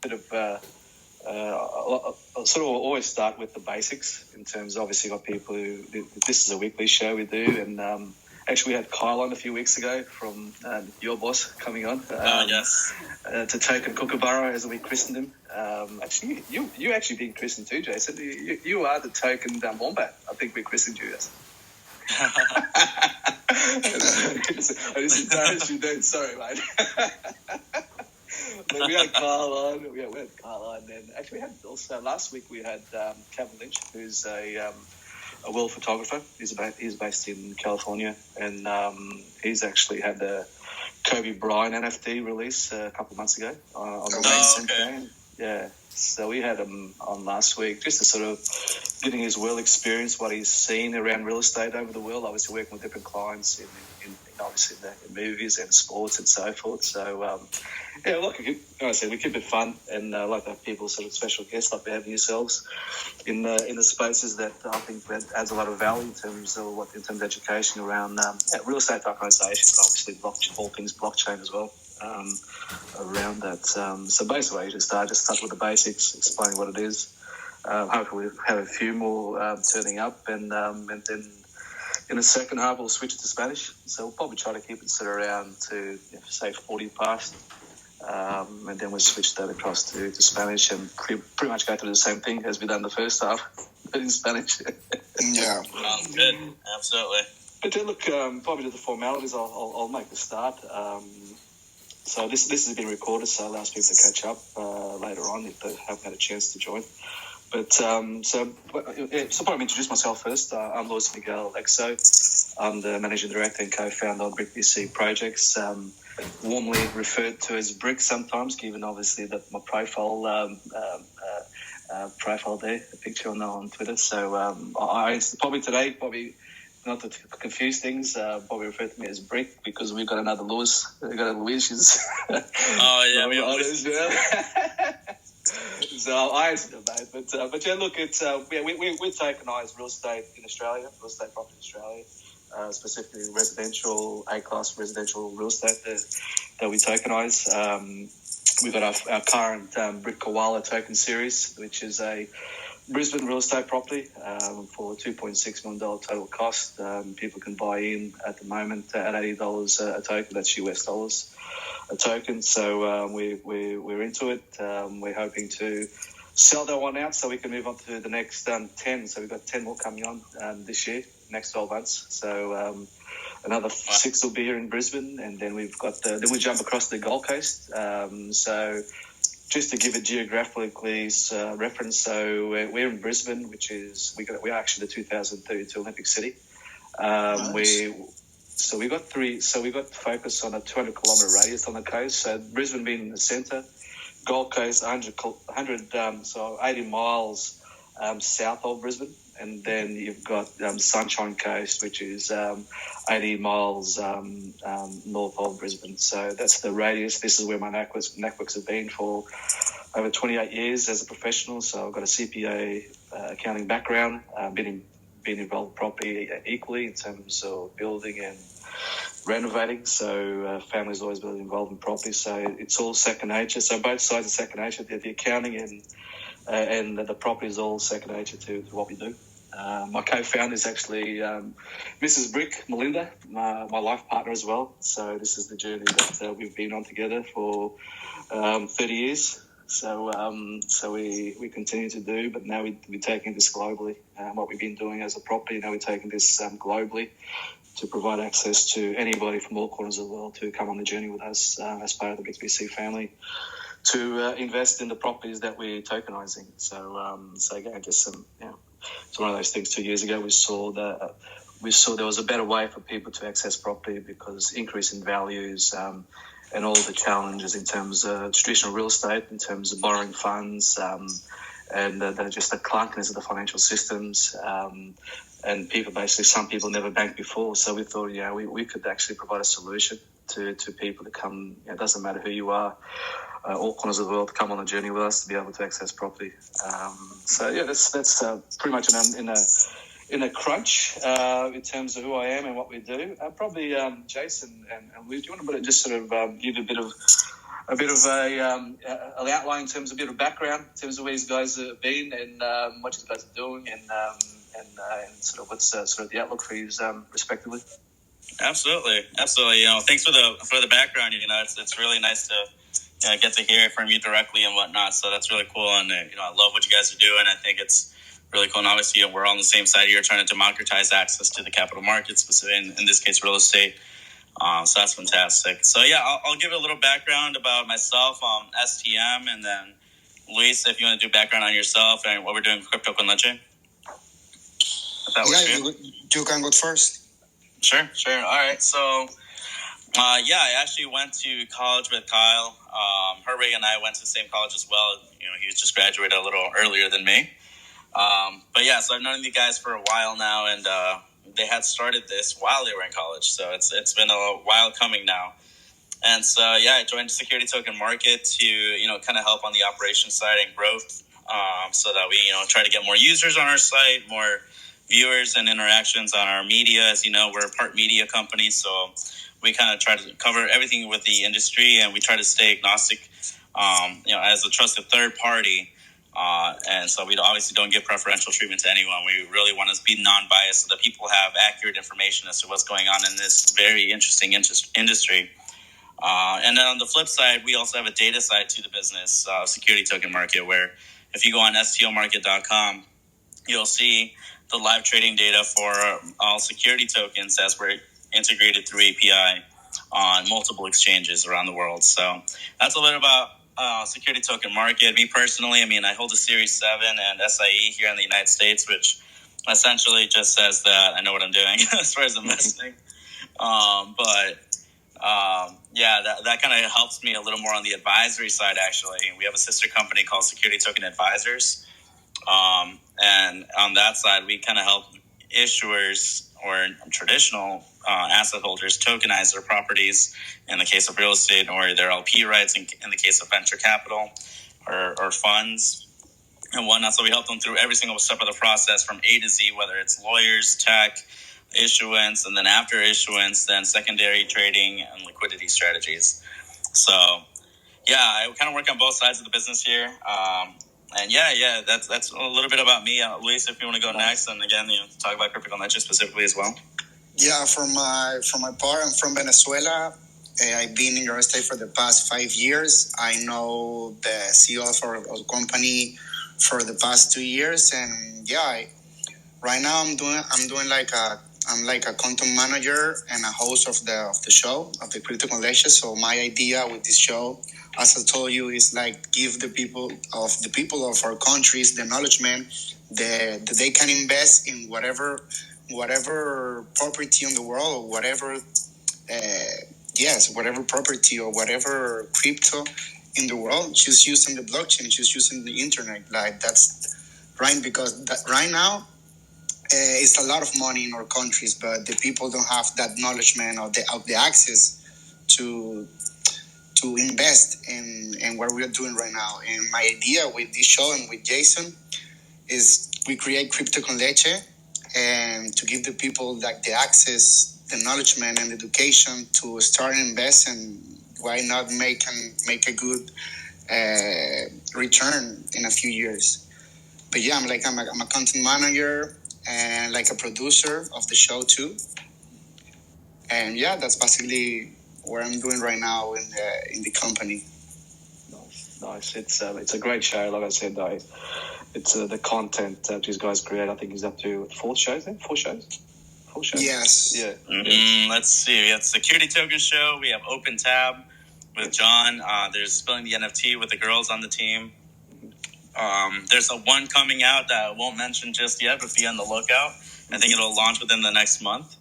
bit of I'll sort of always start with the basics in terms of obviously got people who, this is a weekly show we do, and actually we had Kyle on a few weeks ago from your boss coming on. Yes. To Token Kookaburra, as we christened him. Actually, you actually been christened too, Jason. You are the Token Wombat. I think we christened you as. I just embarrassed you then. Sorry, mate. But we had Kyle on. We had Kyle on, and actually we had also last week we had Kevin Lynch, who's a world photographer. He's based in California, and he's actually had the Kobe Bryant NFT release a couple of months ago on the main campaign. Yeah, so we had him on last week just to sort of getting his world experience, what he's seen around real estate over the world. Obviously working with different clients in obviously in movies and sports and so forth. So like I said, we keep it fun, and like to have people, sort of special guests like we have yourselves in the spaces that I think adds a lot of value in terms of education around real estate tokenization, but obviously all things blockchain as well. Around that. So basically, you just start with the basics, explaining what it is. Hopefully, we'll have a few more turning up, and then in the second half, we'll switch it to Spanish. So we'll probably try to keep it sort of around to, say, 40 past. And then we'll switch that across to Spanish and pretty much go through the same thing as we done the first half, but in Spanish. Yeah. Sounds good. Absolutely. But then, look, probably to the formalities, I'll make the start. So this has been recorded, so it allows people to catch up later on if they haven't had a chance to join. But so probably introduce myself first. I'm Miguel Aleixo. I'm the managing director and co-founder of BRIK VC projects, warmly referred to as BRIK sometimes, given obviously that my profile there, the picture on Twitter. So I probably not to confuse things, probably refer to me as BRIK because we've got another Lewis. We've got a Louis. So I answered it, mate. But yeah, look, it's we tokenise real estate in Australia, real estate property in Australia, specifically residential, A-class residential real estate that we tokenise. We've got our current BRIK Koala token series, which is a Brisbane real estate property for $2.6 million total cost. People can buy in at the moment at $80 a token. That's US dollars a token. So we're into it. We're hoping to sell that one out so we can move on to the next 10. So we've got 10 more coming on this year, next 12 months. So another 6 will be here in Brisbane, and then we've got then we jump across the Gold Coast. So just to give it geographically reference, so we're in Brisbane, which is we're actually the 2032 Olympic city. Nice. So we got focus on a 200-kilometre radius on the coast. So Brisbane being in the centre, Gold Coast 80 miles south of Brisbane, and then you've got Sunshine Coast, which is 80 miles north of Brisbane. So that's the radius. This is where my networks have been for over 28 years as a professional. So I've got a CPA accounting background, been involved in property equally in terms of building and renovating. So family's always been involved in property. So it's all second nature. So both sides are second nature. The accounting and the property is all second nature to what we do. My co-founder is actually Mrs. BRIK, Melinda, my life partner as well. So this is the journey that we've been on together for 30 years. So we continue to do, but now we're taking this globally. What we've been doing as a property, now we're taking this globally to provide access to anybody from all corners of the world to come on the journey with us as part of the BRIK VC family to invest in the properties that we're tokenizing. So again, just it's one of those things. 2 years ago, we saw there was a better way for people to access property because increase in values. And all the challenges in terms of traditional real estate, in terms of borrowing funds, and just the clunkiness of the financial systems. And some people never banked before. So we thought, we could actually provide a solution to people to come. It doesn't matter who you are, all corners of the world, to come on the journey with us to be able to access property. That's pretty much in a crunch in terms of who I am and what we do. Probably Jason and Lou, do you want to just sort of give a bit of a bit of an outline in terms of a bit of background in terms of where you guys have been and what you guys are doing and sort of what's sort of the outlook for you respectively. Absolutely. Thanks for the background. It's really nice to get to hear from you directly and whatnot. So that's really cool, and I love what you guys are doing. I think it's really cool. And obviously, we're on the same side here, trying to democratize access to the capital markets, specifically in this case, real estate. So that's fantastic. So yeah, I'll give a little background about myself, STM, and then Luis, if you want to do background on yourself and what we're doing with CryptoConLeche. You can go first. Sure. All right. So, I actually went to college with Kyle. Herwig and I went to the same college as well. He just graduated a little earlier than me. So I've known you guys for a while now, and they had started this while they were in college. So it's been a while coming now. And so, I joined Security Token Market to, kind of help on the operations side and growth, so that we, try to get more users on our site, more viewers and interactions on our media. As you know, we're a part media company, so we kind of try to cover everything with the industry, and we try to stay agnostic, as a trusted third party. And so we obviously don't give preferential treatment to anyone. We really want to be non-biased so that people have accurate information as to what's going on in this very interesting industry. And then on the flip side, we also have a data side to the business, Security Token Market, where if you go on STOmarket.com, you'll see the live trading data for all security tokens as we're integrated through API on multiple exchanges around the world. So that's a little about Security Token Market. Me personally, I hold a Series 7 and SIE here in the United States, which essentially just says that I know what I'm doing as far as investing. That kind of helps me a little more on the advisory side, actually. We have a sister company called Security Token Advisors. And on that side, we kind of help issuers or traditional asset holders tokenize their properties in the case of real estate, or their LP rights in the case of venture capital or funds and whatnot. So we help them through every single step of the process from A to Z, whether it's lawyers, tech, issuance, and then after issuance, then secondary trading and liquidity strategies. So, I kind of work on both sides of the business here. That's a little bit about me. Luis, if you want to go next, and again, talk about CryptoConLeche specifically as well. Yeah, for my part, I'm from Venezuela. I've been in real estate for the past 5 years. I know the CEO of our company for the past 2 years, and right now I'm like a content manager and a host of the show of the CryptoConLeche. So my idea with this show, as I told you, is like give the people of our countries the acknowledgement that they can invest in whatever property in the world, or whatever property or whatever crypto in the world, just using the blockchain, just using the internet. Like that's right, because right now it's a lot of money in our countries, but the people don't have that acknowledgement of the access to invest in what we're doing right now. And my idea with this show and with Jason is we create CryptoConLeche, and to give the people like the access, the acknowledgement, and education to start and invest, and why not make a good return in a few years. But I'm a content manager and like a producer of the show too. And that's basically what I'm doing right now in the company. Nice. It's a great show. Like I said, it's the content that these guys create. I think he's up to 4 shows. Then 4 shows. Yes. Yeah. Let's see. We have Security Token Show. We have Open Tab with John. There's Spilling the NFT with the girls on the team. There's a one coming out that I won't mention just yet, but be on the lookout. I think it'll launch within the next month.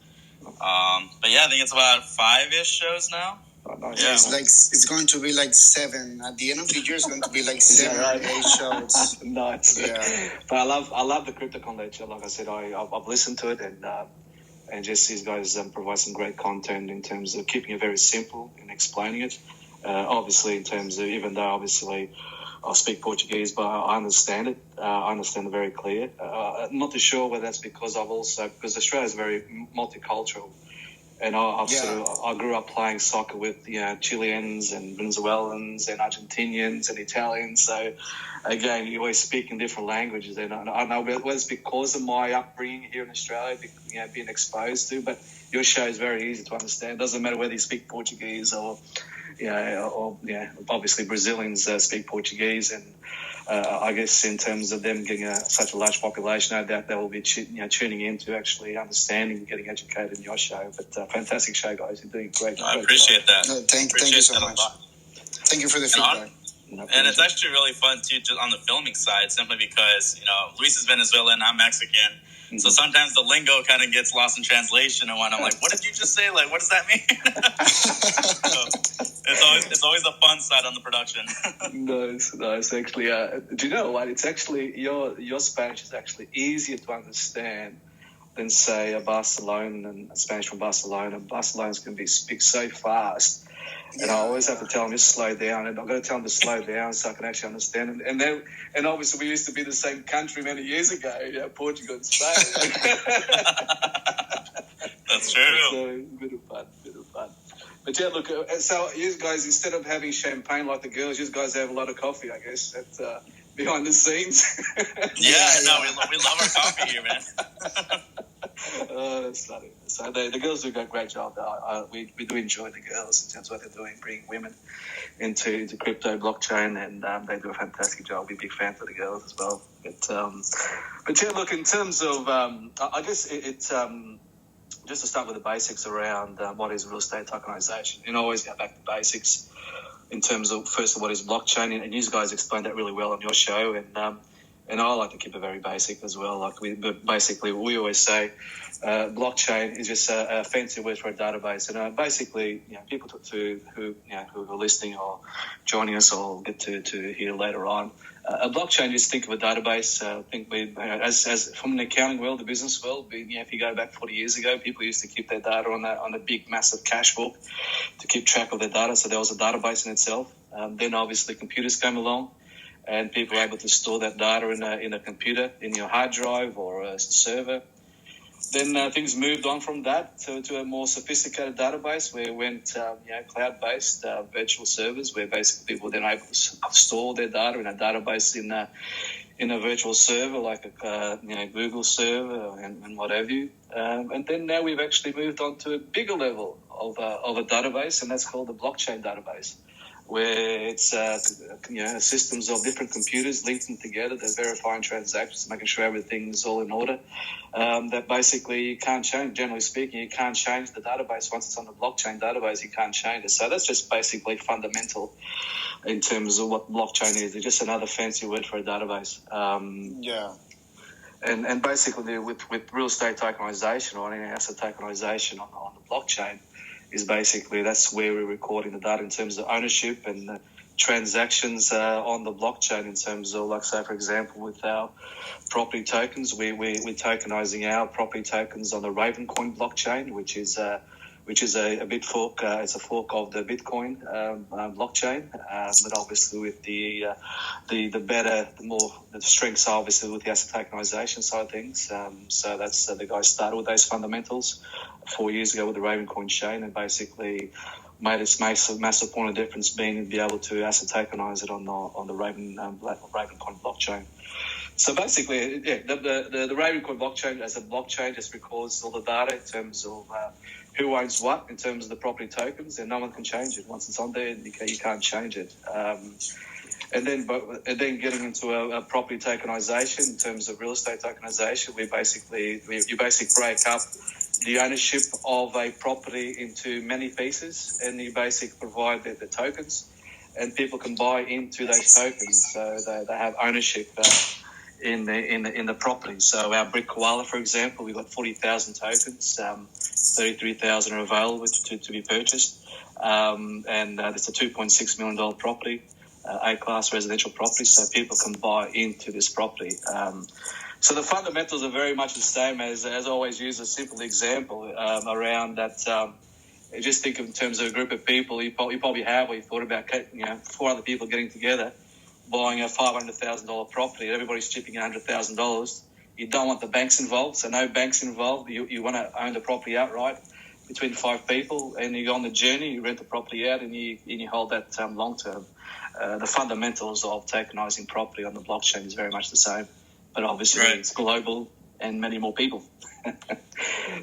I think it's about 5-ish shows now. Yeah. It's going to be like 7 at the end of the year. It's going to be like 7 or 8 shows. Nice. Yeah. But I love the CryptoConLeche. Like I said, I've listened to it, and just these guys provide some great content in terms of keeping it very simple and explaining it. Obviously, in terms of, even though obviously I speak Portuguese, but I understand it. I understand it very clear. I'm not too sure whether that's because because Australia is very multicultural. And I grew up playing soccer with Chileans and Venezuelans and Argentinians and Italians. So again, you always speak in different languages, and I know whether it's because of my upbringing here in Australia, being exposed to. But your show is very easy to understand. It doesn't matter whether you speak Portuguese or obviously Brazilians speak Portuguese, and I guess in terms of them getting such a large population, no doubt they will be tuning in to actually understanding and getting educated in your show. But fantastic show, guys. You're doing great. I appreciate that. No, thank you so much. Thank you for the feedback. And it's actually really fun, too, just on the filming side, simply because, Luis is Venezuelan, I'm Mexican. Mm-hmm. So sometimes the lingo kind of gets lost in translation, and when I'm like, what did you just say? Like, what does that mean? So it's always a fun side on the production. Nice. Actually, do you know what? It's actually, your Spanish is actually easier to understand than, say, a Barcelona and Spanish from Barcelona. Barcelonans can speak so fast. And I always have to tell them, just slow down. And I've got to tell them to slow down so I can actually understand them. And obviously, we used to be the same country many years ago, Portugal and Spain. That's true. So, bit of fun. But yeah, look, so you guys, instead of having champagne like the girls, you guys have a lot of coffee, I guess, behind the scenes. We love our coffee here, man. Oh, that's funny. So the girls do a great job. We do enjoy the girls in terms of what they're doing, bringing women into crypto, blockchain, and they do a fantastic job. We're big fans of the girls as well. But yeah, look, in terms of, I guess it's just to start with the basics around what is real estate tokenization. Always go back to basics in terms of, first of what is blockchain, and you guys explained that really well on your show, and I like to keep it very basic as well. We always say blockchain is just a fancy word for a database. And basically, people who are listening or joining us or get to hear later on, a blockchain, just think of a database. As from an accounting world, the business world, if you go back 40 years ago, people used to keep their data on a big, massive cash book to keep track of their data. So there was a database in itself. Then obviously computers came along, and people were able to store that data in a computer, in your hard drive or a server. Then things moved on from that to a more sophisticated database where it went cloud-based virtual servers, where basically people were then able to store their data in a database in a virtual server like a Google server and what have you. And then now we've actually moved on to a bigger level of a database, and that's called the blockchain database, where it's systems of different computers linking together. They're verifying transactions, making sure everything's all in order. That basically you can't change. Generally speaking, you can't change the database. Once it's on the blockchain database, you can't change it. So that's just basically fundamental in terms of what blockchain is. It's just another fancy word for a database. And basically with real estate tokenization or any asset tokenization on the blockchain, is basically that's where we're recording the data in terms of ownership and transactions on the blockchain in terms of, like, say, for example, with our property tokens, we're tokenizing our property tokens on the Ravencoin blockchain, which is a bit fork. It's a fork of the Bitcoin blockchain, but obviously with the strengths obviously with the asset tokenization side of things. So that's the guys started with those fundamentals 4 years ago with the Ravencoin chain, and basically made its massive point of difference being to be able to asset tokenize it on the Ravencoin blockchain. So basically, the Ravencoin blockchain as a blockchain just records all the data in terms of who owns what in terms of the property tokens, and no one can change it. Once it's on there, you can't change it. And then getting into a property tokenization in terms of real estate tokenization, you basically break up the ownership of a property into many pieces, and you basically provide the tokens, and people can buy into those tokens, so they have ownership in the property. So our BRIK koala, for example, we've got 40,000 tokens, 33,000 are available to be purchased, and it's a $2.6 million property, A-class residential property, so people can buy into this property. So the fundamentals are very much the same as I always use a simple example around that. Just think in terms of a group of people you probably have, or you thought about 4 other people getting together, buying a $500,000 property, and everybody's chipping in $100,000. You don't want the banks involved, so no banks involved. You want to own the property outright. between 5 people, and you go on the journey, you rent the property out, and you hold that long term. The fundamentals of tokenizing property on the blockchain is very much the same, but obviously it's global and many more people.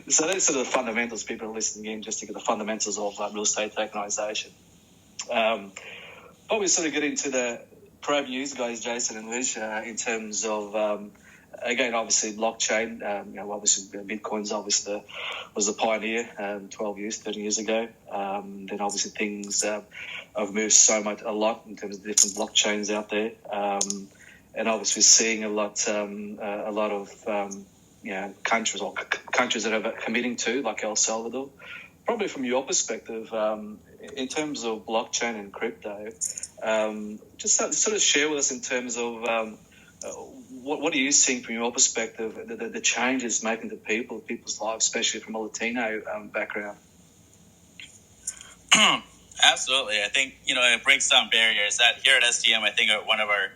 So those are the fundamentals. People are listening in just to get the fundamentals of real estate tokenization. But we sort of get into the probe news, guys, Jason and Liz, in terms of again, obviously blockchain. Obviously Bitcoin's obviously was the pioneer 12 years, 30 years ago. Then obviously things have moved a lot in terms of different blockchains out there, and obviously seeing a lot of countries that are committing to, like El Salvador. Probably from your perspective, in terms of blockchain and crypto, just sort of share with us in terms of what are you seeing from your perspective, the changes making to people's lives, especially from a Latino background? Absolutely. I think, it breaks down barriers. Here at STM, I think one of our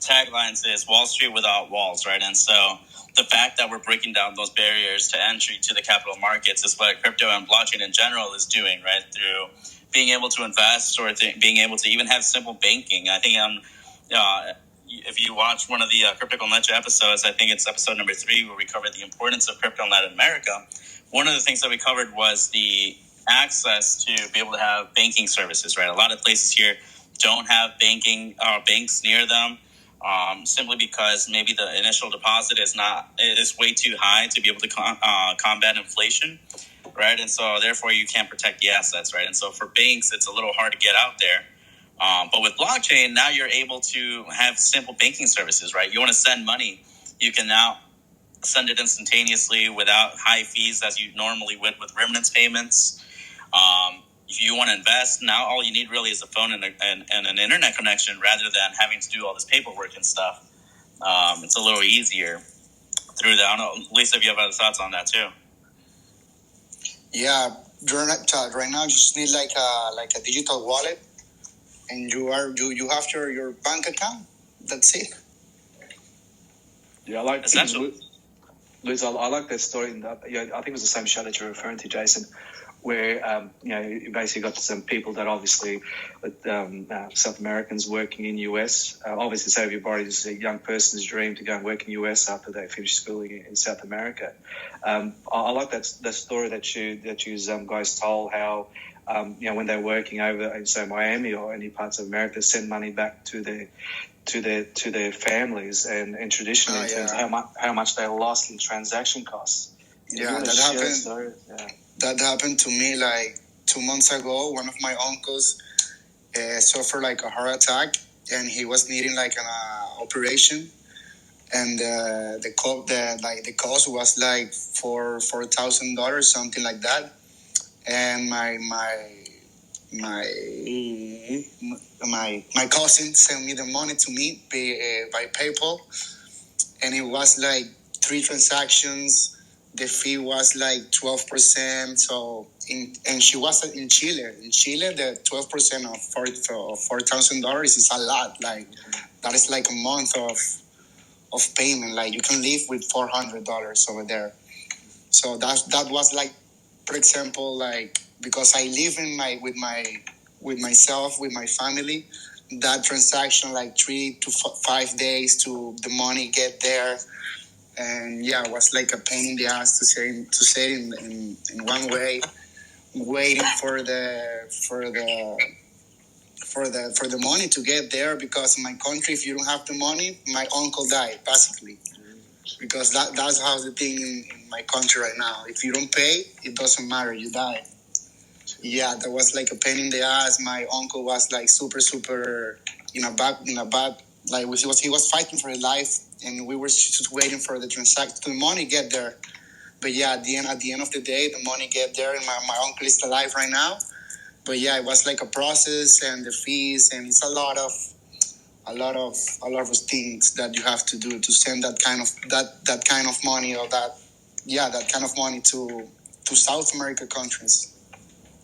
taglines is Wall Street without walls, right? And so the fact that we're breaking down those barriers to entry to the capital markets is what crypto and blockchain in general is doing, right? Through being able to invest or being able to even have simple banking. I think if you watch one of the CryptoConLeche episodes, I think it's episode number 3, where we covered the importance of crypto in Latin America. One of the things that we covered was the access to be able to have banking services, right? A lot of places here don't have banks near them, simply because maybe the initial deposit is way too high to be able to combat inflation, right? And so therefore you can't protect the assets, right? And so for banks, it's a little hard to get out there. But with blockchain, now you're able to have simple banking services, right? You want to send money, you can now send it instantaneously without high fees as you normally would with remittance payments. If you want to invest, now all you need really is a phone and an internet connection rather than having to do all this paperwork and stuff. It's a little easier through that. I don't know, Lisa, if you have other thoughts on that too. Yeah, right now you just need like a digital wallet, and you have your bank account. That's it. Yeah, I like essential. Liz, I like that story. I think it was the same show that you're referring to, Jason, where you basically got some people that obviously South Americans working in US. Obviously, say everybody's a young person's dream to go and work in US after they finish schooling in South America. I like that story that you guys told, how when they're working over in say Miami or any parts of America, they send money back to their families, and traditionally in terms of how much they lost in transaction costs. Yeah, that happened. That happened to me like 2 months ago. One of my uncles suffered like a heart attack, and he was needing like an operation, and the cost was like $4,000, something like that. And my cousin sent me the money to me by PayPal, and it was like 3 transactions. The fee was like 12%. So, and she was in Chile. In Chile, the 12% of $4,000 is a lot. Like that is like a month of payment. Like you can live with $400 over there. So that was like, for example, like because I live with myself, with my family, that transaction like 3 to 5 days to the money get there. And yeah, it was like a pain in the ass to say in one way, waiting for the money to get there, because in my country, if you don't have the money, my uncle died basically, because that's how the thing in my country right now. If you don't pay, it doesn't matter, you die. Yeah, that was like a pain in the ass. My uncle was like super in a bad like he was fighting for his life. And we were just waiting for the money get there. But yeah, at the end of the day, the money get there, and my uncle is alive right now. But yeah, it was like a process, and the fees, and it's a lot of things that you have to do to send that kind of money, or that kind of money to South America countries.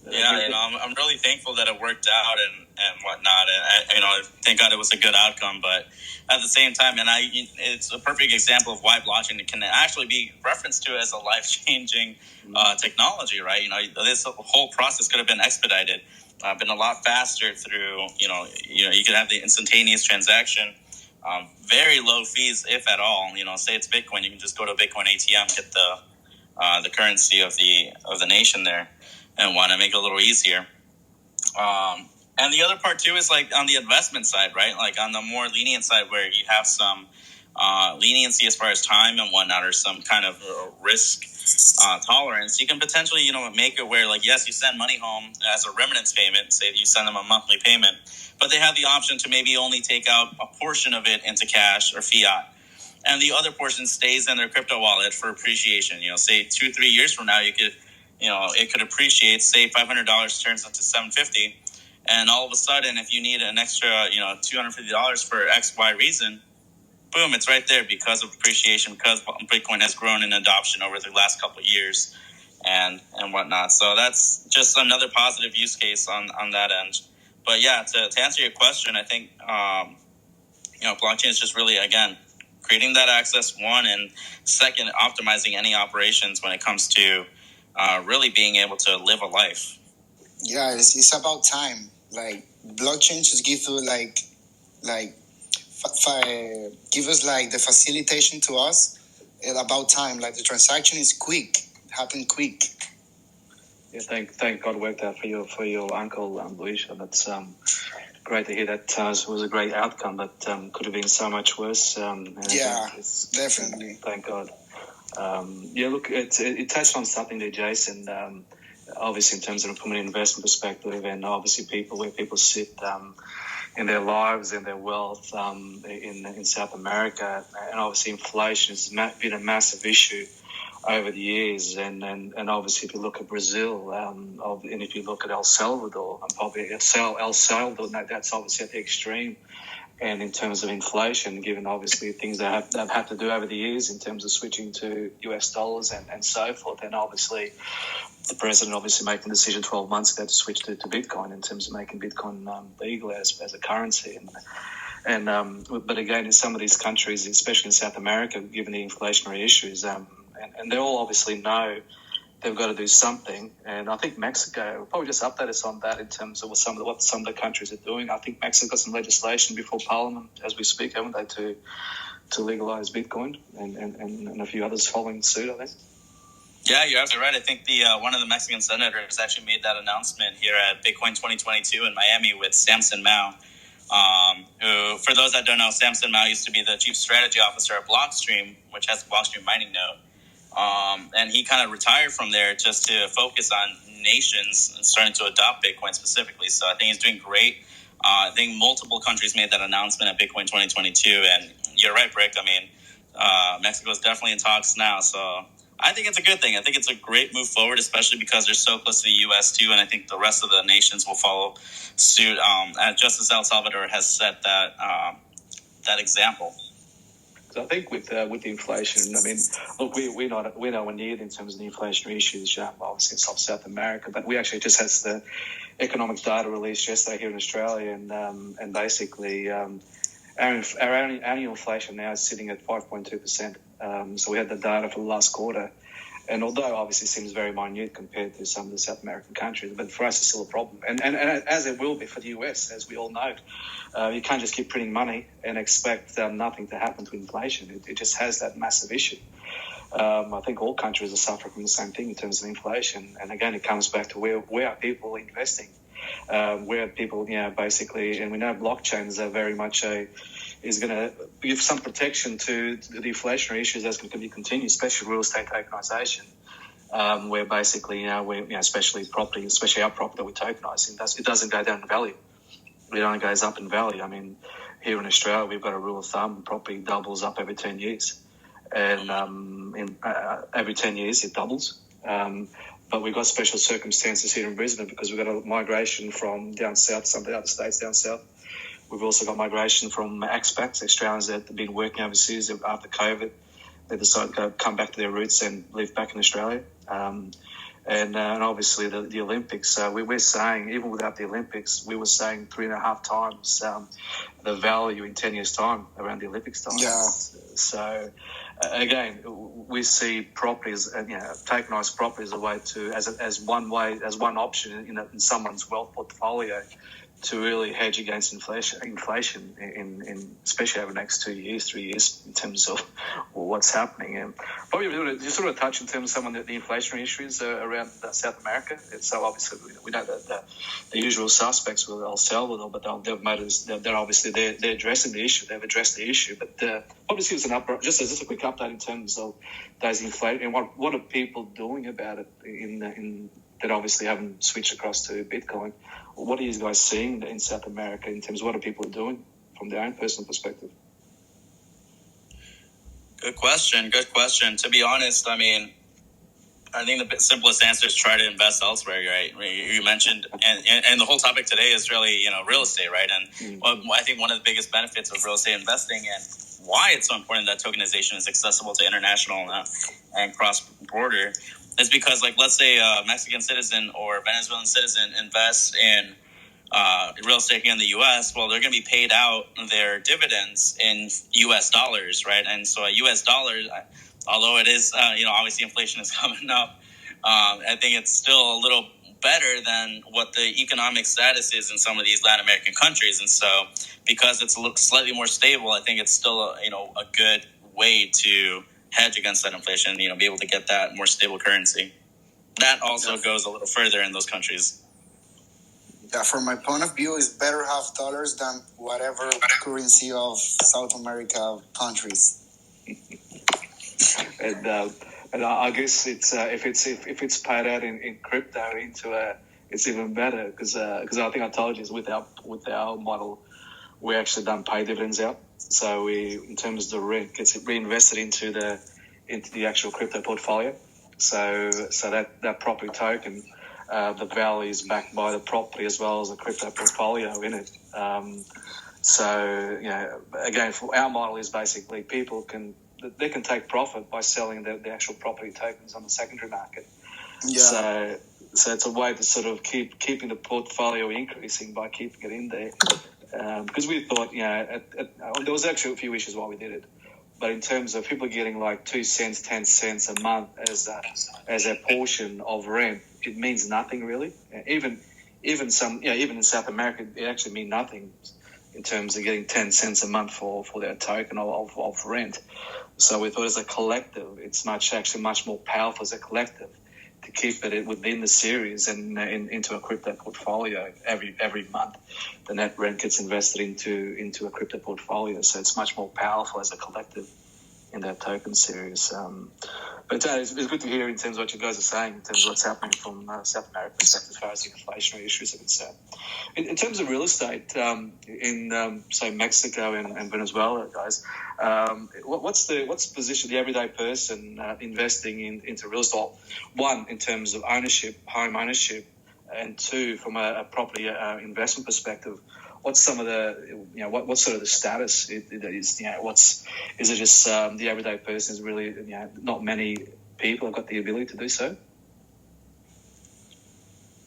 Yeah, I'm really thankful that it worked out and whatnot, and I thank God it was a good outcome. But at the same time, it's a perfect example of why blockchain can actually be referenced to as a life-changing technology, right? This whole process could have been expedited, been a lot faster through, you could have the instantaneous transaction, very low fees, if at all. Say it's Bitcoin, you can just go to a Bitcoin ATM, get the currency of the nation there, and want to make it a little easier. And the other part too is like on the investment side, right? Like on the more lenient side, where you have some leniency as far as time and whatnot, or some kind of risk tolerance, you can potentially, make it where, like, yes, you send money home as a remittance payment. Say you send them a monthly payment, but they have the option to maybe only take out a portion of it into cash or fiat, and the other portion stays in their crypto wallet for appreciation. Say 2-3 years from now, you could, it could appreciate. Say $500 turns into $750, and all of a sudden, if you need an extra, $250 for X, Y reason, boom, it's right there because of appreciation, because Bitcoin has grown in adoption over the last couple of years and whatnot. So that's just another positive use case on that end. But yeah, to answer your question, I think, blockchain is just really, again, creating that access, one, and second, optimizing any operations when it comes to really being able to live a life. Yeah, it's about time. Like, blockchain should give you give us like the facilitation to us about time. Like the transaction is quick, happen quick. Yeah, thank God it worked out for your uncle, Aleixo. That's great to hear. That was a great outcome, but could have been so much worse. Yeah, definitely. Thank God. Look, it touched on something there, Jason. Obviously, in terms of from an investment perspective, and obviously where people sit in their lives and their wealth in South America, and obviously inflation has been a massive issue over the years, and obviously if you look at Brazil, and if you look at El Salvador, and probably El Salvador, that's obviously at the extreme. And in terms of inflation, given obviously things that they've had to do over the years in terms of switching to US dollars and so forth, and obviously the president obviously making the decision 12 months ago to switch to Bitcoin in terms of making Bitcoin legal as a currency. But again, in some of these countries, especially in South America, given the inflationary issues, and they all obviously know they've got to do something. And I think Mexico will probably just update us on that in terms of what some of the countries are doing. I think Mexico got some legislation before Parliament as we speak, haven't they, to legalize Bitcoin, and a few others following suit, I think. Yeah, you're absolutely right. I think one of the Mexican senators actually made that announcement here at Bitcoin 2022 in Miami with Samson Mao, who, for those that don't know, Samson Mao used to be the chief strategy officer at Blockstream, which has a Blockstream mining node. And he kind of retired from there just to focus on nations starting to adopt Bitcoin specifically. So I think he's doing great. I think multiple countries made that announcement at Bitcoin 2022. And you're right, BRIK. I mean, Mexico is definitely in talks now. So I think it's a good thing. I think it's a great move forward, especially because they're so close to the U.S. too. And I think the rest of the nations will follow suit, just as El Salvador has set that example. I think with the inflation, I mean, look, we're nowhere near in terms of the inflationary issues, obviously in South America, but we actually just had the economic data released yesterday here in Australia, and basically our annual inflation now is sitting at 5.2%. So we had the data for the last quarter, and although obviously it seems very minute compared to some of the South American countries, but for us it's still a problem, and as it will be for the US, as we all know. You can't just keep printing money and expect nothing to happen to inflation. It just has that massive issue. I think all countries are suffering from the same thing in terms of inflation. And again, it comes back to where are people investing? Where are people, basically, and we know blockchains are very much is going to give some protection to the inflationary issues as can be continued, especially real estate tokenization. Where basically, especially property, especially our property that we're tokenizing, it doesn't go down in value. It only goes up in value. I mean, here in Australia, we've got a rule of thumb: property doubles up every 10 years, and every 10 years it doubles. But we've got special circumstances here in Brisbane because we've got a migration from down south, some of the other states down south. We've also got migration from expats, Australians that have been working overseas after COVID. They decided to come back to their roots and live back in Australia. and obviously the Olympics. We're saying, even without the Olympics, we were saying 3.5 times the value in 10 years' time around the Olympics time. Yeah. So again, we see properties, tokenized property as a way to, as one option in someone's wealth portfolio to really hedge against inflation in especially over the next 2 years, 3 years, in terms of what's happening. And probably just sort of touch in terms of some of the inflationary issues around South America. So obviously we know that the usual suspects with El Salvador, but they're obviously they're addressing the issue. They've addressed the issue, but obviously it's just a quick update in terms of those inflation and what are people doing about it in that obviously haven't switched across to Bitcoin. What are you guys seeing in South America in terms of what are people doing from their own personal perspective? Good question. To be honest, I mean, I think the simplest answer is try to invest elsewhere, right? You mentioned, and the whole topic today is really, real estate, right? And I think one of the biggest benefits of real estate investing and why it's so important that tokenization is accessible to international and cross-border is because, like, let's say a Mexican citizen or Venezuelan citizen invests in real estate here in the U.S., well, they're going to be paid out their dividends in U.S. dollars, right? And so a U.S. dollar, although it is, obviously inflation is coming up, I think it's still a little better than what the economic status is in some of these Latin American countries. And so because it's a little slightly more stable, I think it's still, a good way to hedge against that inflation, be able to get that more stable currency. That also goes a little further in those countries. Yeah, from my point of view, it's better have dollars than whatever currency of South America countries. And I guess it's if it's paid out in crypto it's even better because I think I told you with our model we actually don't pay dividends out. So we, in terms of the rent, gets reinvested into the actual crypto portfolio. So that property token, the value is backed by the property as well as the crypto portfolio in it. Again, for our model is basically people can take profit by selling the actual property tokens on the secondary market. Yeah. So it's a way to sort of keeping the portfolio increasing by keeping it in there. Because we thought, there was actually a few issues why we did it. But in terms of people getting like 2 cents, 10 cents a month as a portion of rent, it means nothing really. Even in South America, it actually means nothing in terms of getting 10 cents a month for their token of rent. So we thought as a collective, it's actually much more powerful as a collective to keep it within the series and into a crypto portfolio every month. The net rent gets invested into a crypto portfolio, so it's much more powerful as a collective in that token series. But it's good to hear in terms of what you guys are saying, in terms of what's happening from South America perspective as far as the inflationary issues are concerned. In terms of real estate, in say Mexico and Venezuela, guys, what's the position of the everyday person investing into real estate? One, in terms of ownership, home ownership, and two, from a property investment perspective. What's some of the, what's sort of the status? Is it just the everyday person is really, not many people have got the ability to do so?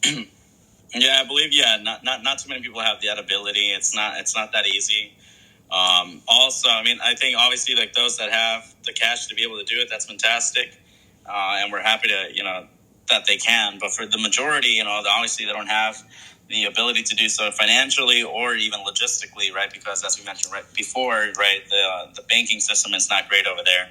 Yeah, I believe, not too many people have that ability. It's not that easy. Also, I mean, I think obviously like those that have the cash to be able to do it, that's fantastic. And we're happy to, that they can. But for the majority, obviously they don't have the ability to do so financially or even logistically, right? Because as we mentioned right before, right, the banking system is not great over there.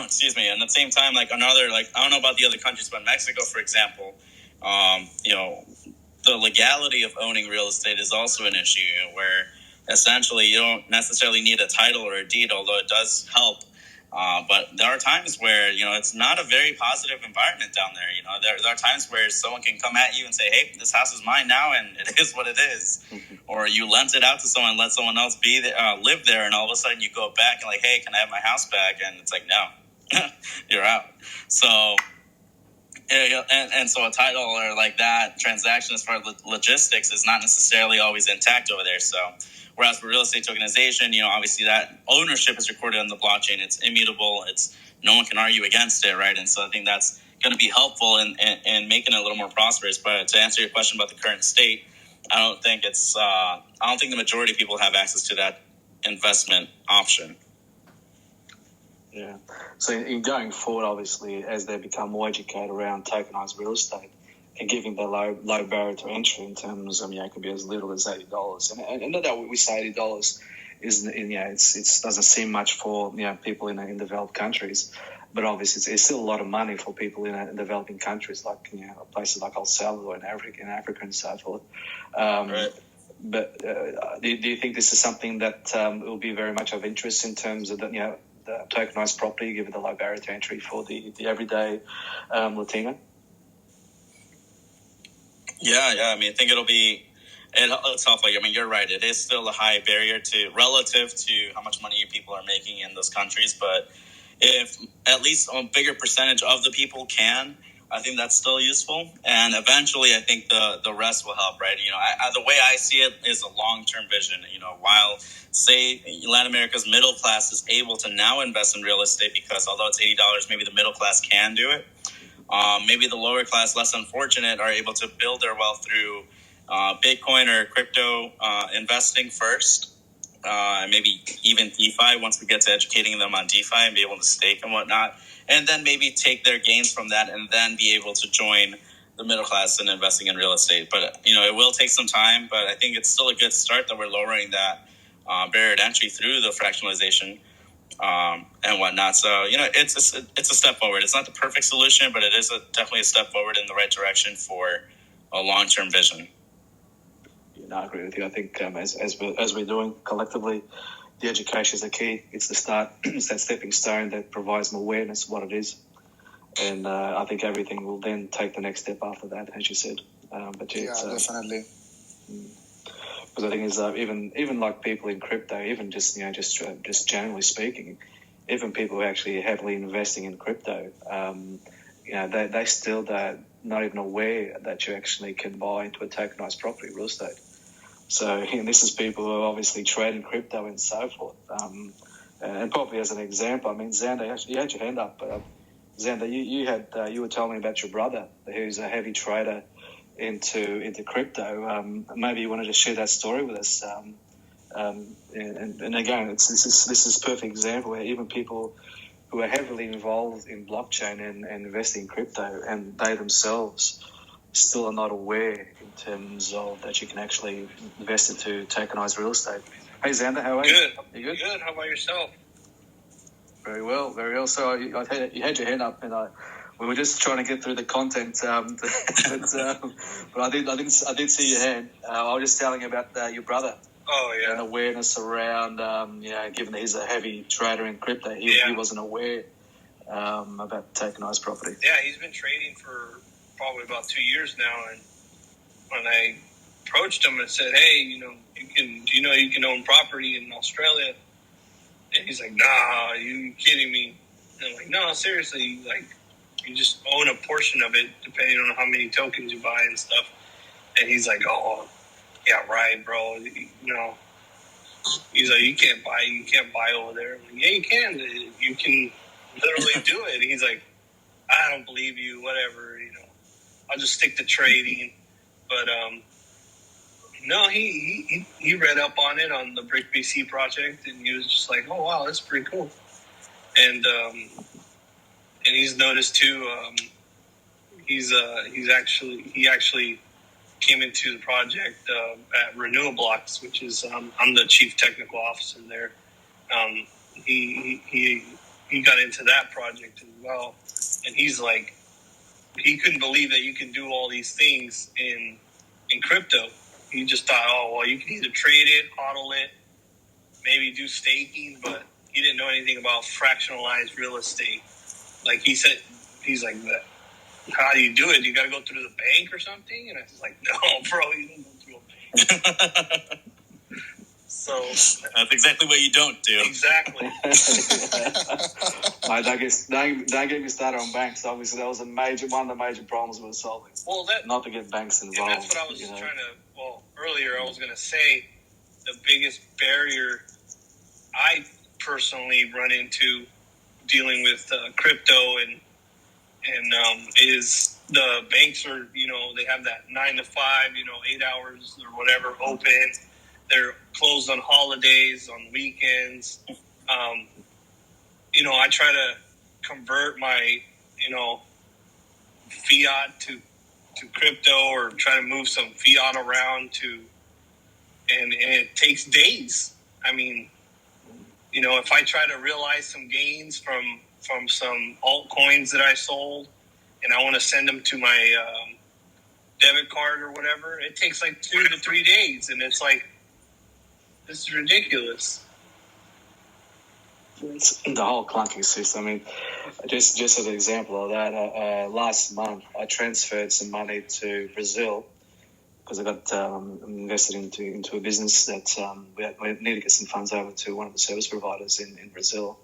Excuse me. And at the same time, like another, like I don't know about the other countries, but Mexico, for example, the legality of owning real estate is also an issue where essentially you don't necessarily need a title or a deed, although it does help. But there are times where, it's not a very positive environment down there. There are times where someone can come at you and say, hey, this house is mine now, and it is what it is. Mm-hmm. Or you lent it out to someone, let someone else be there, live there, and all of a sudden you go back and like, hey, can I have my house back? And it's like, no, you're out. So And so a title or like that transaction as far as logistics is not necessarily always intact over there. So whereas for real estate tokenization, obviously that ownership is recorded on the blockchain. It's immutable. No one can argue against it, right? And so I think that's going to be helpful in making it a little more prosperous. But to answer your question about the current state, I don't think the majority of people have access to that investment option. Yeah. So in going forward, obviously, as they become more educated around tokenized real estate and giving the low barrier to entry in terms of, it could be as little as $80. And not that we say $80 is, it doesn't seem much for, people in developed countries, but obviously it's still a lot of money for people in developing countries like, places like El Salvador and Africa and so forth. Right. But do you think this is something that will be very much of interest in terms of the tokenized property, given the low barrier to entry for the everyday Latino? Yeah. I mean, I think it's tough. You're right. It is still a high barrier relative to how much money people are making in those countries. But if at least a bigger percentage of the people can, I think that's still useful. And eventually, I think the rest will help, right? The way I see it is a long-term vision. While, say, Latin America's middle class is able to now invest in real estate because although it's $80, maybe the middle class can do it. Maybe the lower class, less unfortunate, are able to build their wealth through Bitcoin or crypto investing first. Maybe even DeFi once we get to educating them on DeFi and be able to stake and whatnot. And then maybe take their gains from that and then be able to join the middle class in investing in real estate. But, it will take some time, but I think it's still a good start that we're lowering that barrier to entry through the fractionalization and whatnot. So, it's a step forward. It's not the perfect solution, but it is definitely a step forward in the right direction for a long-term vision. I agree with you. I think as we're doing collectively, the education is the key. It's the start. It's that stepping stone that provides more awareness of what it is. And I think everything will then take the next step after that, as you said. Definitely. Because I think is even like people in crypto, even just generally speaking, even people who are actually heavily investing in crypto, they still not even aware that you actually can buy into a tokenized property, real estate. So, this is people who are obviously trading crypto and so forth. And probably as an example, Xander, you had your hand up. Xander, you were telling me about your brother, who's a heavy trader into crypto. Maybe you wanted to share that story with us. And again, this is a perfect example where even people who are heavily involved in blockchain and investing in crypto, and they themselves still are not aware in terms of that you can actually invest into tokenized real estate. Hey, Xander, how are you? Good. You good? Good. How about yourself? Very well, very well. So you had your hand up, and we were just trying to get through the content, but I did see your hand. I was just telling you about your brother. Oh yeah. And awareness around, given that he's a heavy trader in crypto, he wasn't aware about tokenized property. Yeah, he's been trading for probably about 2 years now, and when I approached him and said, "Hey, you can own property in Australia?" And he's like, "Nah, you kidding me?" And I'm like, "No, seriously, like you just own a portion of it depending on how many tokens you buy and stuff." And he's like, "Oh, yeah, right, bro. He's like, you can't buy over there." I'm like, "Yeah, you can. You can literally do it." And he's like, "I don't believe you. Whatever. I'll just stick to trading." But no, he read up on it on the BRIK BC project, and he was just like, "Oh wow, that's pretty cool." And he's noticed too. He actually came into the project at Renewablox, which is I'm the chief technical officer there. He got into that project as well, and he's like, he couldn't believe that you can do all these things in crypto. He just thought, oh well, you can either trade it, hodl it, maybe do staking, but he didn't know anything about fractionalized real estate. Like he said, he's like, how do you do it? You got to go through the bank or something? And I was like, no, bro, you don't go through a bank. So that's exactly what you don't do. Exactly. Don't get me started on banks. Obviously, that was one of the major problems we were solving. Well, not to get banks involved. And that's what I was trying to. Well, earlier I was going to say the biggest barrier I personally run into dealing with crypto and is the banks are, they have that 9 to 5, 8 hours or whatever open. They're closed on holidays, on weekends. I try to convert my, fiat to crypto, or try to move some fiat around and it takes days. I mean, if I try to realize some gains from some altcoins that I sold, and I want to send them to my debit card or whatever, it takes like 2 to 3 days, and it's like, this is ridiculous. It's the whole clunking system. I mean, just as an example of that, last month I transferred some money to Brazil because I got invested into a business that we need to get some funds over to one of the service providers in Brazil,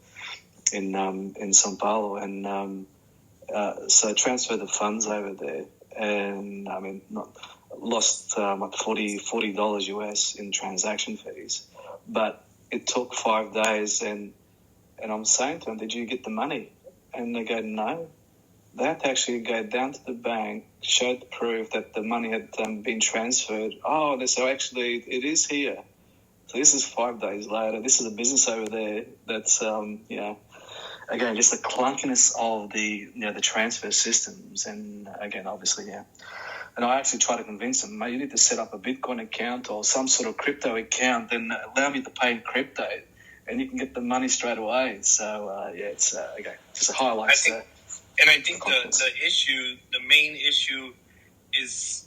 in São Paulo, and so I transferred the funds over there, and I mean, lost like $40 US in transaction fees, but it took 5 days, and I'm saying to them, "Did you get the money?" And they go, "No." They had to actually go down to the bank, show the proof that the money had been transferred. Oh, so actually it is here. So this is 5 days later. This is a business over there that's again, just the clunkiness of the transfer systems, and again, obviously, yeah. And I actually try to convince them, mate, you need to set up a Bitcoin account or some sort of crypto account, and allow me to pay in crypto, and you can get the money straight away. So it's again, just a highlight. I think the main issue is,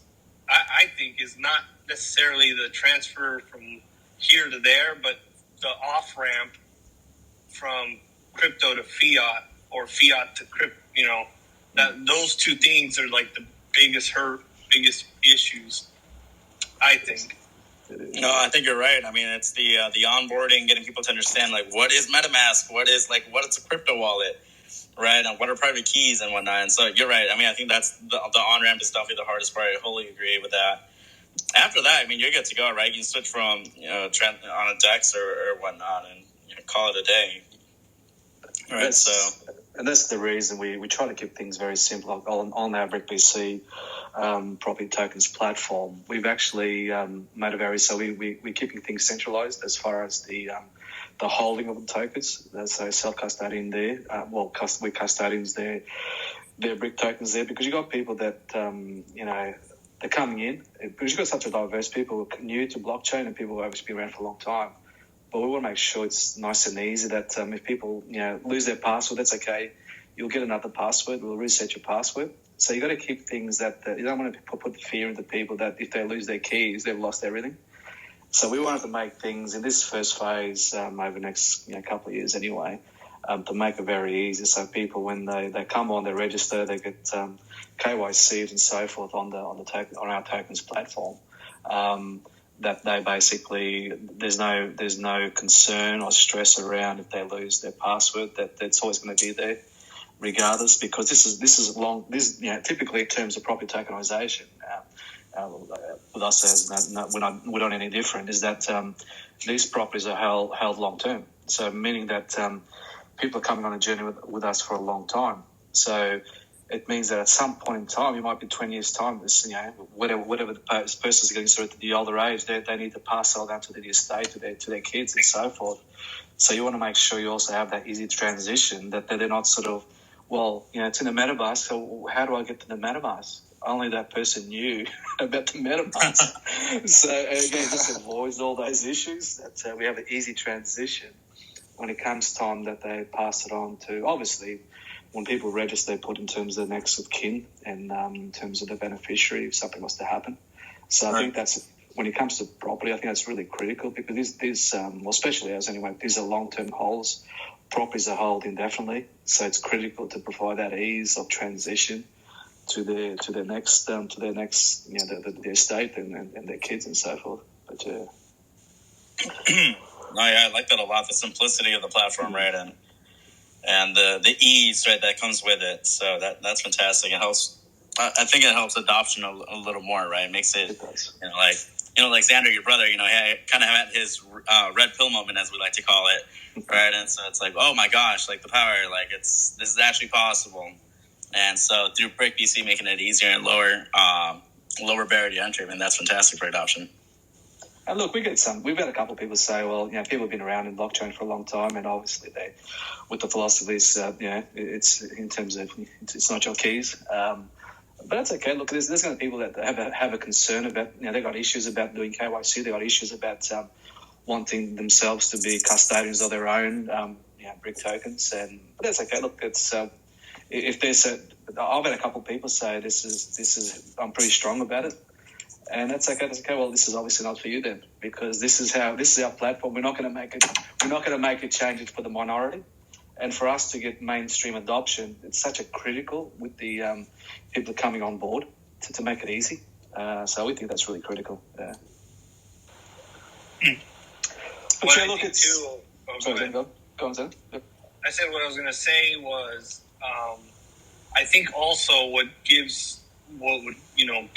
I think, is not necessarily the transfer from here to there, but the off ramp from crypto to fiat, or fiat to crypto. That those two things are like the biggest issues, I think. No, I think you're right. I mean, it's the onboarding, getting people to understand, like, what is MetaMask, what is a crypto wallet, right, and what are private keys and whatnot. And so you're right. I mean, I think that's the on-ramp is definitely the hardest part. I wholly agree with that. After that, I mean, you're good to go, right? You can switch from on a DEX or whatnot, and call it a day. Right, and that's the reason we try to keep things very simple. Like on our BRIK BC property tokens platform, we've actually made it very, so we're keeping things centralized as far as the holding of the tokens. So self-custodian there, we're custodians there, they're BRIK tokens there, because you've got people that, they're coming in, because you've got such a diverse people who are new to blockchain and people who have been around for a long time. But we want to make sure it's nice and easy, that if people lose their password, that's okay. You'll get another password. We'll reset your password. So you got to keep things that you don't want to put fear into people that if they lose their keys, they've lost everything. So we wanted to make things in this first phase over the next couple of years anyway, to make it very easy. So people, when they come on, they register, they get KYC'd and so forth on our tokens platform. That they basically, there's no concern or stress around if they lose their password, that it's always going to be there regardless, because this is typically in terms of property tokenization, with us we're not any different, is that these properties are held long term. So meaning that people are coming on a journey with us for a long time. So it means that at some point in time, it might be 20 years' time, whatever the person's getting sort of the older age, they need to pass all that to the estate, to their kids and so forth. So you want to make sure you also have that easy transition, that they're not sort of, it's in the MetaMask, so how do I get to the MetaMask? Only that person knew about the MetaMask. So again, just avoids all those issues, that we have an easy transition when it comes time that they pass it on to, obviously, when people register, they put in terms of the next of kin and in terms of the beneficiary if something was to happen. So I think that's, when it comes to property, I think that's really critical, because these especially as anyway, these are long-term holds. Properties are held indefinitely, so it's critical to provide that ease of transition to their next the estate and their kids and so forth. But No, yeah, I like that a lot. The simplicity of the platform, right, and the ease, right, that comes with it. So that's fantastic. It helps. I think it helps adoption a little more, right? It makes it, like Xander, your brother, he kind of had his red pill moment, as we like to call it, right? And so it's like, oh my gosh, like the power, like this is actually possible. And so through BRIK BC, making it easier and lower barrier to entry, that's fantastic for adoption. And look, we've had a couple of people say, well, people have been around in blockchain for a long time, and obviously with the philosophies, it's in terms of it's not your keys. But that's okay. Look, there's going to be people that have a concern about, they've got issues about doing KYC. They've got issues about wanting themselves to be custodians of their own BRIK tokens. But that's okay. Look, it's if there's I've had a couple of people say this is I'm pretty strong about it, and that's okay. That's okay. Well, this is obviously not for you then, because this is our platform. We're not going to make it change it for the minority. And for us to get mainstream adoption, it's such a critical with the people coming on board to make it easy. So we think that's really critical. Yeah. But Go on, Sam. Yep. I said what I was going to say was, I think also what would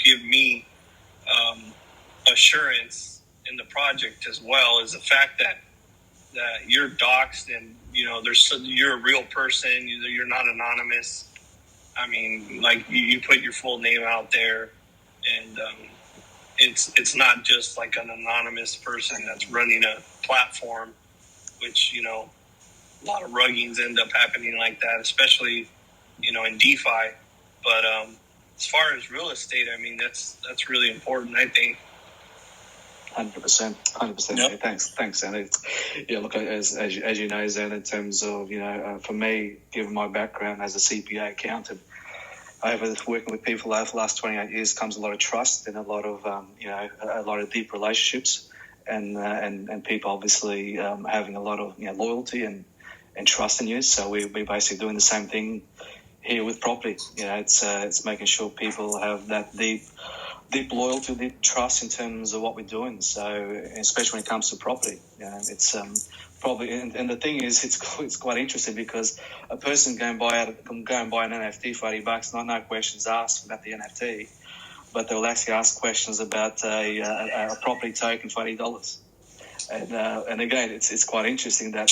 give me assurance in the project as well is the fact that you're doxxed and you're a real person. You're not anonymous. I mean, like you put your full name out there, and it's not just like an anonymous person that's running a platform, which a lot of ruggings end up happening like that, especially in DeFi. But as far as real estate, I mean that's really important, I think. 100%. Yep. Thanks, Andy. Yeah, look, as you know, Zan, in terms of for me, given my background as a CPA accountant, over working with people over the last 28 years comes a lot of trust and a lot of a lot of deep relationships, and people obviously having a lot of loyalty and trust in you. So we're basically doing the same thing here with property. It's making sure people have that deep loyalty, deep trust in terms of what we're doing. So, especially when it comes to property, it's probably. And the thing is, it's quite interesting because a person can go and buy an NFT for $80, no questions asked about the NFT, but they'll actually ask questions about a property token for $80. And again, it's quite interesting that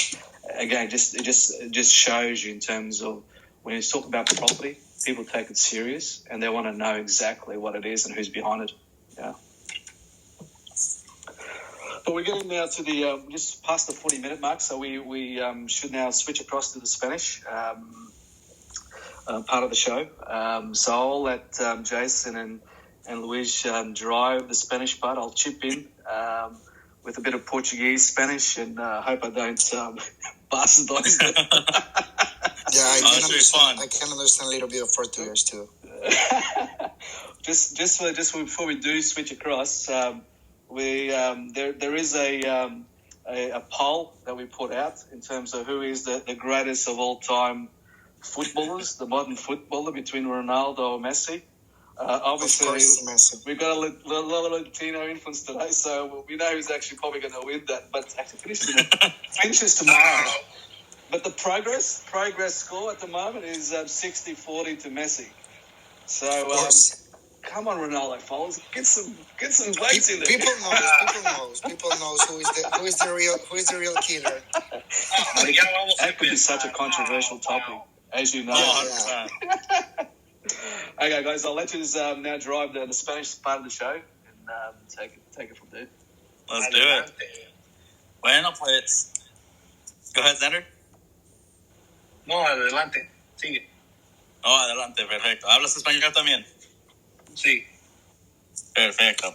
again it just shows you in terms of when you talk about property, people take it serious and they want to know exactly what it is and who's behind it. Yeah. But we're getting now to the just past the 40-minute mark, so we should now switch across to the Spanish part of the show. So I'll let Jason and Luis drive the Spanish part. I'll chip in with a bit of Portuguese, Spanish, and hope I don't bastardize it. Yeah, I can understand a little bit of Portuguese too. just before we do switch across, there is a poll that we put out in terms of who is the greatest of all time footballers, the modern footballer between Ronaldo and Messi. Obviously, we've got a little Latino influence today, so we know who's actually probably going to win that. But actually, finishes tomorrow. But the progress score at the moment is 60-40 to Messi. So come on, Ronaldo, fellas, get some legs in there. People knows who is the real killer. That could be such a controversial topic, as you know. Oh, yeah. Okay, guys, I'll let you now drive the Spanish part of the show and take it from there. Let's do it. Bueno, pues, go ahead, Xander. No, adelante. Sigue. Oh, adelante, perfecto. ¿Hablas español también? Sí. Perfecto.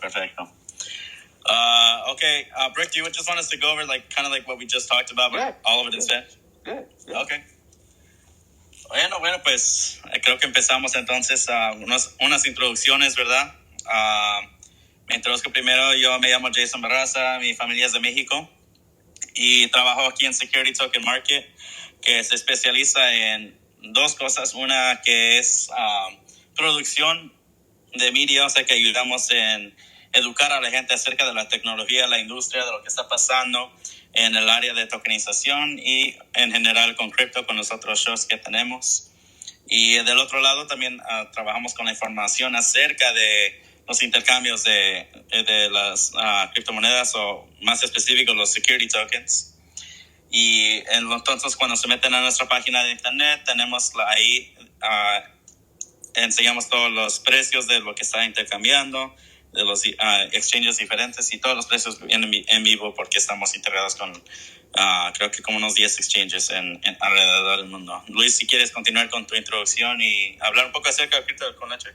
Okay, BRIK, do you just want us to go over kind of what we just talked about, but all of it in Spanish? Yeah. Okay. Bueno, pues creo que empezamos entonces unas introducciones, ¿verdad? Me introduzco primero. Yo me llamo Jason Barraza, mi familia es de México y trabajo aquí en Security Token Market, que se especializa en dos cosas. Una que es producción de media, o sea que ayudamos en educar a la gente acerca de la tecnología, la industria, de lo que está pasando en el área de tokenización y en general con cripto, con los otros shows que tenemos. Y del otro lado también trabajamos con la información acerca de los intercambios de las criptomonedas, o más específico los security tokens. Y entonces cuando se meten a nuestra página de internet, tenemos ahí, enseñamos todos los precios de lo que está intercambiando, de los exchanges diferentes, y todos los precios en vivo, porque estamos integrados con creo que como unos 10 exchanges alrededor del mundo. Luis, si quieres continuar con tu introducción y hablar un poco acerca de CryptoConLeche.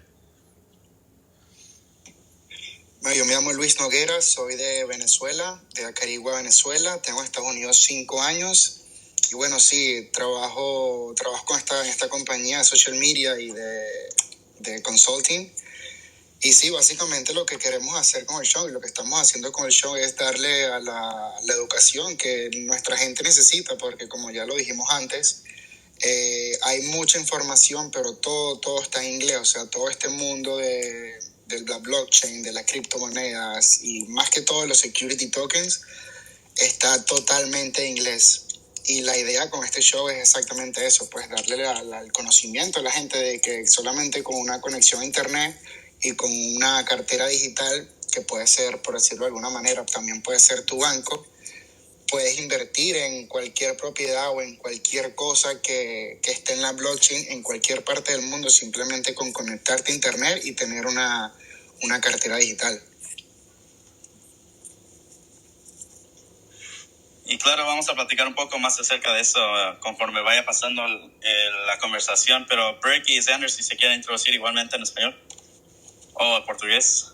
Bueno, yo me llamo Luis Noguera, soy de Venezuela, de Acarigua, Venezuela. Tengo en Estados Unidos 5 años. Y bueno, sí, trabajo con esta compañía de social media y de consulting. Y sí, básicamente lo que queremos hacer con el show y lo que estamos haciendo con el show es darle a la educación que nuestra gente necesita, porque como ya lo dijimos antes, hay mucha información, pero todo está en inglés. O sea, todo este mundo de la blockchain, de las criptomonedas y más que todo los security tokens está totalmente en inglés. Y la idea con este show es exactamente eso, pues darle el conocimiento a la gente de que solamente con una conexión a internet y con una cartera digital, que puede ser, por decirlo de alguna manera, también puede ser tu banco, puedes invertir en cualquier propiedad o en cualquier cosa que esté en la blockchain en cualquier parte del mundo, simplemente con conectarte a internet y tener una cartera digital. Y claro, vamos a platicar un poco más acerca de eso conforme vaya pasando la conversación, pero BRIK y Xander, si se quieren introducir igualmente en español ou em português.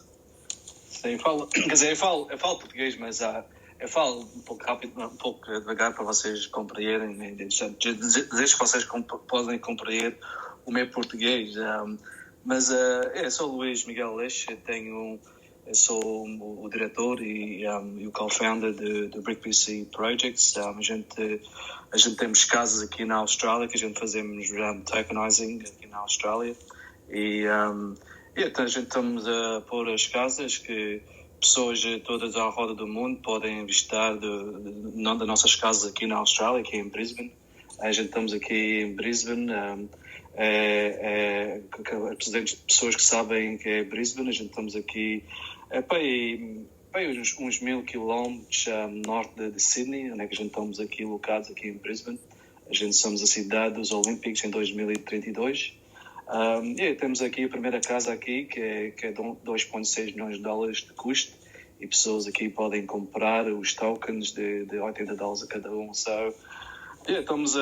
Sim, quer dizer, eu falo português, mas eu falo um pouco rápido, um pouco devagar para vocês compreenderem, né? Desde que vocês podem compreender o meu português. Mas eu sou o Luís Miguel Aleixo, eu sou o diretor e o co-founder do BRIK Projects. A gente temos casas aqui na Austrália, que a gente fazemos tokenizing aqui na Austrália. Então a gente estamos a pôr as casas que pessoas todas à roda do mundo podem visitar das nossas casas aqui na Austrália, aqui em Brisbane. A gente estamos aqui em Brisbane, pessoas que sabem que é Brisbane. A gente estamos aqui para uns 1000 quilómetros norte de Sydney, onde é que a gente estamos aqui locados aqui em Brisbane. A gente somos a cidade dos Olímpicos em 2032. Temos aqui a primeira casa aqui, que é 2,6 milhões de dólares de custo, e pessoas aqui podem comprar os tokens de $80 a cada um. Estamos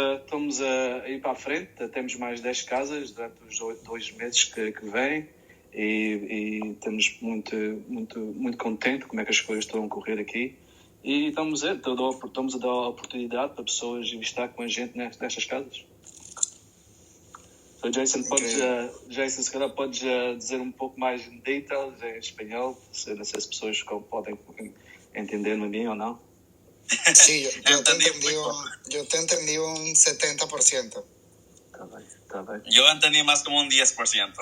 a ir para a frente. Temos mais 10 casas durante os 2 meses que vêm, e estamos muito contentes como é que as coisas estão a correr aqui, e estamos a dar a oportunidade para pessoas investir com a gente nestas casas. Jason, se calhar podes dizer um pouco mais em details em espanhol, não sei se as pessoas podem entender-me bem ou não. Sí, yo te entendí un 70%. Está bien. Yo entendí más como un 10%.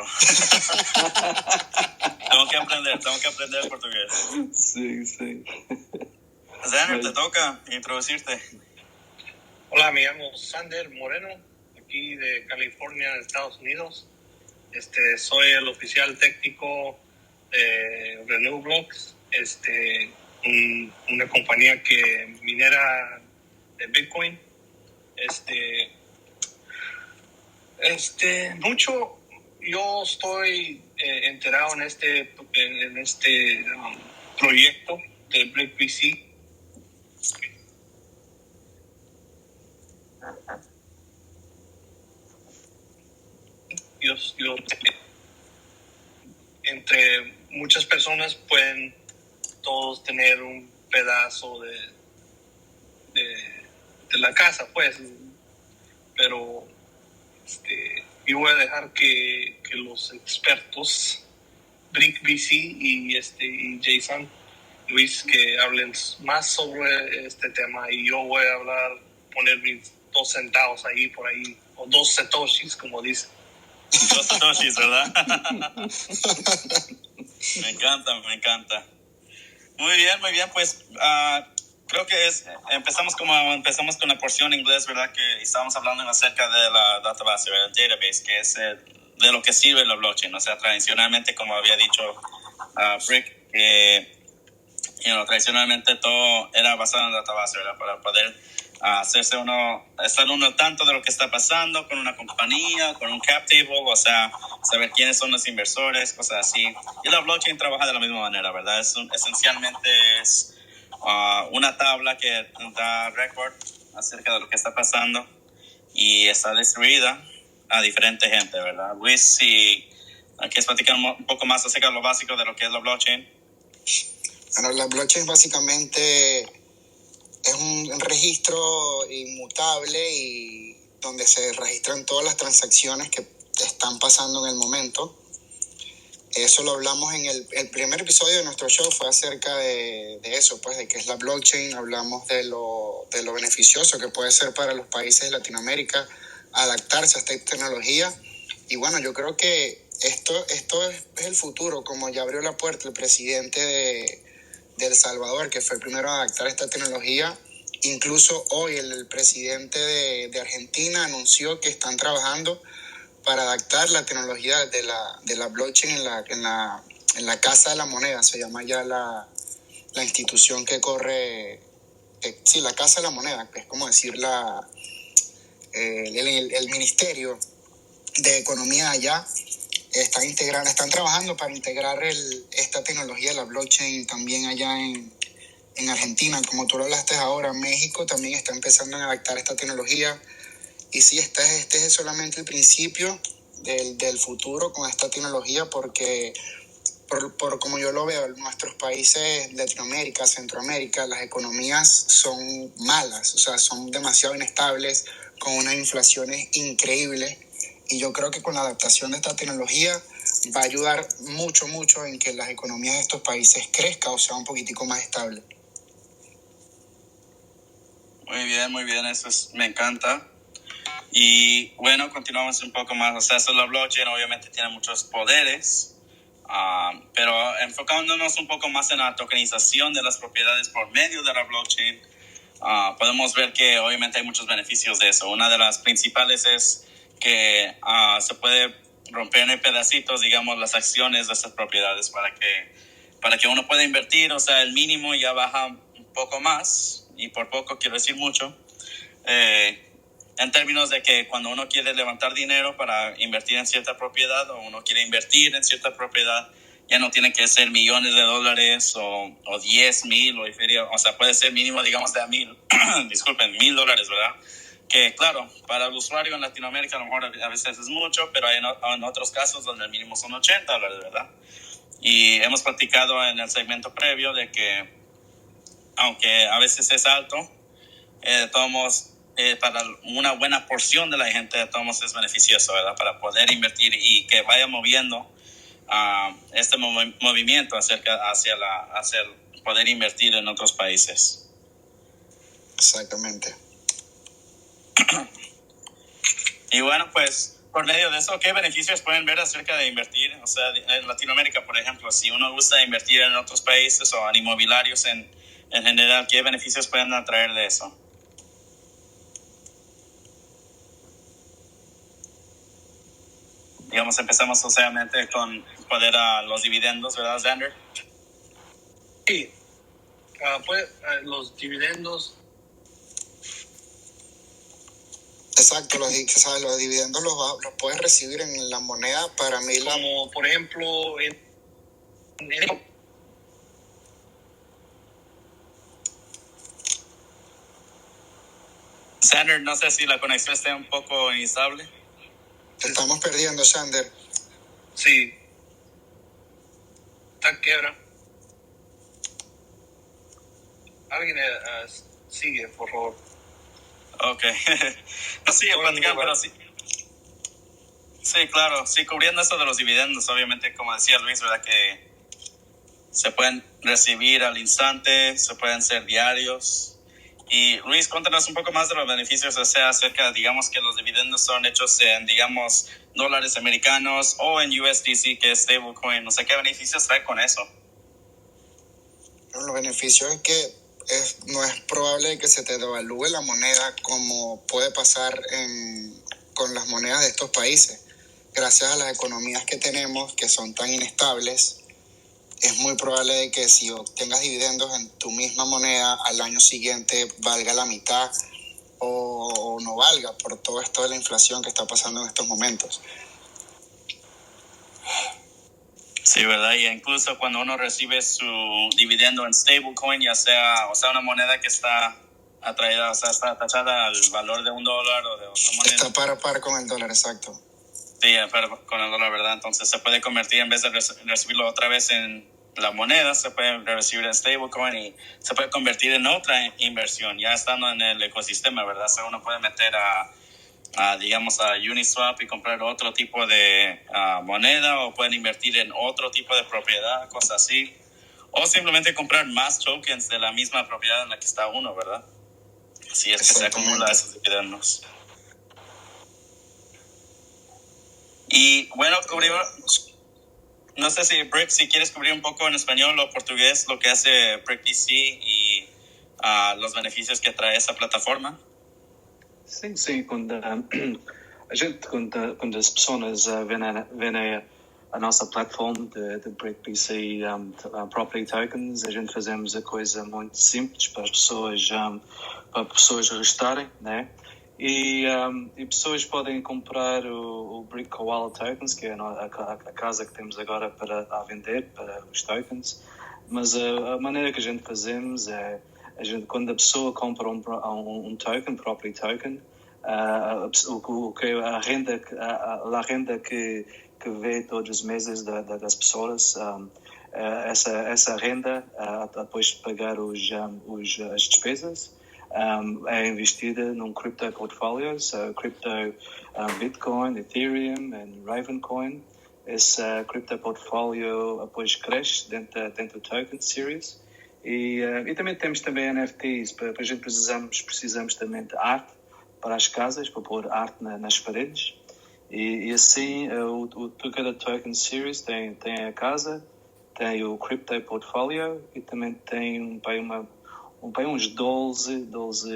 Tengo que aprender portugués. Sí. Xander, te toca introducirte. Hola, me llamo Sander Moreno, aquí de California, Estados Unidos. Soy el oficial técnico de RenewBlocks, una compañía que minera de Bitcoin. Mucho yo estoy enterado en este proyecto de BRIK. Yo, entre muchas personas pueden todos tener un pedazo de la casa, pues, pero yo voy a dejar que los expertos BRIK y Jason, Luis, que hablen más sobre este tema, y yo voy a poner mis 2 centavos ahí por ahí, o 2 satoshis, como dicen. 2 satoshis, ¿verdad? Me encanta. Muy bien. Pues creo que empezamos con la porción en inglés, ¿verdad? Que estábamos hablando acerca de la database, ¿verdad? El database, que es de lo que sirve la blockchain. O sea, tradicionalmente, como había dicho BRIK, que tradicionalmente todo era basado en la database, ¿verdad? Para poder estar uno al tanto de lo que está pasando con una compañía, con un cap table, o sea, saber quiénes son los inversores, cosas así. Y la blockchain trabaja de la misma manera, ¿verdad? Esencialmente es una tabla que da récord acerca de lo que está pasando y está distribuida a diferente gente, ¿verdad? Luis, si quieres platicar un poco más acerca de lo básico de lo que es la blockchain. Bueno, la blockchain básicamente es un registro inmutable y donde se registran todas las transacciones que están pasando en el momento. Eso lo hablamos en el primer episodio de nuestro show, fue acerca de eso, pues de qué es la blockchain. Hablamos de lo beneficioso que puede ser para los países de Latinoamérica adaptarse a esta tecnología. Y bueno, yo creo que esto es el futuro, como ya abrió la puerta el presidente de El Salvador, que fue el primero a adaptar esta tecnología. Incluso hoy el presidente de Argentina anunció que están trabajando para adaptar la tecnología de la blockchain en la Casa de la Moneda. Se llama ya la institución que corre, sí, la Casa de la Moneda, que es como decir el Ministerio de Economía allá. Están trabajando para integrar esta tecnología de la blockchain también allá en Argentina. Como tú lo hablaste ahora, México también está empezando a adaptar esta tecnología. Y sí, este es solamente el principio del futuro con esta tecnología, porque por como yo lo veo, en nuestros países de Latinoamérica, Centroamérica, las economías son malas, o sea, son demasiado inestables, con unas inflaciones increíbles. Y yo creo que con la adaptación de esta tecnología va a ayudar mucho en que las economías de estos países crezcan o sea un poquitico más estable. Muy bien, me encanta. Y bueno, continuamos un poco más. O sea, la blockchain obviamente tiene muchos poderes, pero enfocándonos un poco más en la tokenización de las propiedades por medio de la blockchain, podemos ver que obviamente hay muchos beneficios de eso. Una de las principales es que se puede romper en pedacitos, digamos, las acciones de esas propiedades para que uno pueda invertir. O sea, el mínimo ya baja un poco más, y por poco quiero decir mucho, en términos de que cuando uno quiere levantar dinero para invertir en cierta propiedad, o uno quiere invertir en cierta propiedad, ya no tiene que ser millones de dólares o 10,000 o sea, puede ser mínimo, digamos, de 1,000, disculpen, $1,000, ¿verdad? Que claro, para el usuario en Latinoamérica a lo mejor a veces es mucho, pero hay en otros casos donde el mínimo son $80, ¿verdad? Y hemos platicado en el segmento previo de que aunque a veces es alto, de todos modos, para una buena porción de la gente, de todos modos es beneficioso, ¿verdad? Para poder invertir y que vaya moviendo este movimiento hacia el poder invertir en otros países. Exactamente. Y bueno, pues por medio de eso, ¿qué beneficios pueden ver acerca de invertir? O sea, en Latinoamérica, por ejemplo, si uno gusta invertir en otros países o en inmobiliarios en general, ¿qué beneficios pueden atraer de eso? Digamos, empezamos obviamente con poder a los dividendos, ¿verdad, Xander? Sí. Los dividendos. Exacto, los dividendos los puedes recibir en la moneda. Para mí, como por ejemplo, Xander, no sé si la conexión está un poco inestable. Te estamos perdiendo, Xander. Sí. Está quiebra. Alguien sigue, por favor. Ok. No sigue platicando, pero sí. Sí, claro. Sí, cubriendo eso de los dividendos, obviamente, como decía Luis, ¿verdad? Que se pueden recibir al instante, se pueden ser diarios. Y Luis, cuéntanos un poco más de los beneficios, o sea, acerca, digamos, que los dividendos son hechos en, digamos, dólares americanos o en USDC, que es stablecoin. No sé qué beneficios trae con eso. los beneficios es que no es probable que se te devalúe la moneda como puede pasar con las monedas de estos países. Gracias a las economías que tenemos, que son tan inestables, es muy probable de que si obtengas dividendos en tu misma moneda, al año siguiente valga la mitad o no valga por todo esto de la inflación que está pasando en estos momentos. Sí, ¿verdad? Y incluso cuando uno recibe su dividendo en stablecoin, ya sea, una moneda que está atraída, está tachada al valor de $1 o de otra moneda. Está par a par con el dólar, exacto. Sí, con el dólar, ¿verdad? Entonces se puede convertir, en vez de recibirlo otra vez en la moneda, se puede recibir en stablecoin y se puede convertir en otra inversión, ya estando en el ecosistema, ¿verdad? O sea, uno puede meter digamos, a Uniswap y comprar otro tipo de moneda, o pueden invertir en otro tipo de propiedad, cosas así. O simplemente comprar más tokens de la misma propiedad en la que está uno, ¿verdad? Así es que se acumula esos dividendos. Y bueno, cubrimos, no sé si BRIK, si quieres cubrir un poco en español o portugués lo que hace BRIK PC y los beneficios que trae esa plataforma. Sim, quando as pessoas vêm a nossa plataforma de BRIK PC Property Tokens, a gente fazemos a coisa muito simples para as pessoas registarem, né? E pessoas podem comprar o BRIK Koala Tokens, que é a casa que temos agora a vender para os tokens, mas a maneira que a gente fazemos é quando a pessoa compra um token, property token, a renda que vê todos os meses das pessoas, essa renda, depois de pagar as despesas, é investida num crypto portfólio, crypto Bitcoin, Ethereum e Ravencoin. Esse crypto portfólio depois cresce dentro do token series. E também temos NFTs, para a gente precisamos também de arte para as casas, para pôr arte nas paredes. E assim, cada token series tem a casa, tem o crypto portfólio e também tem uns 12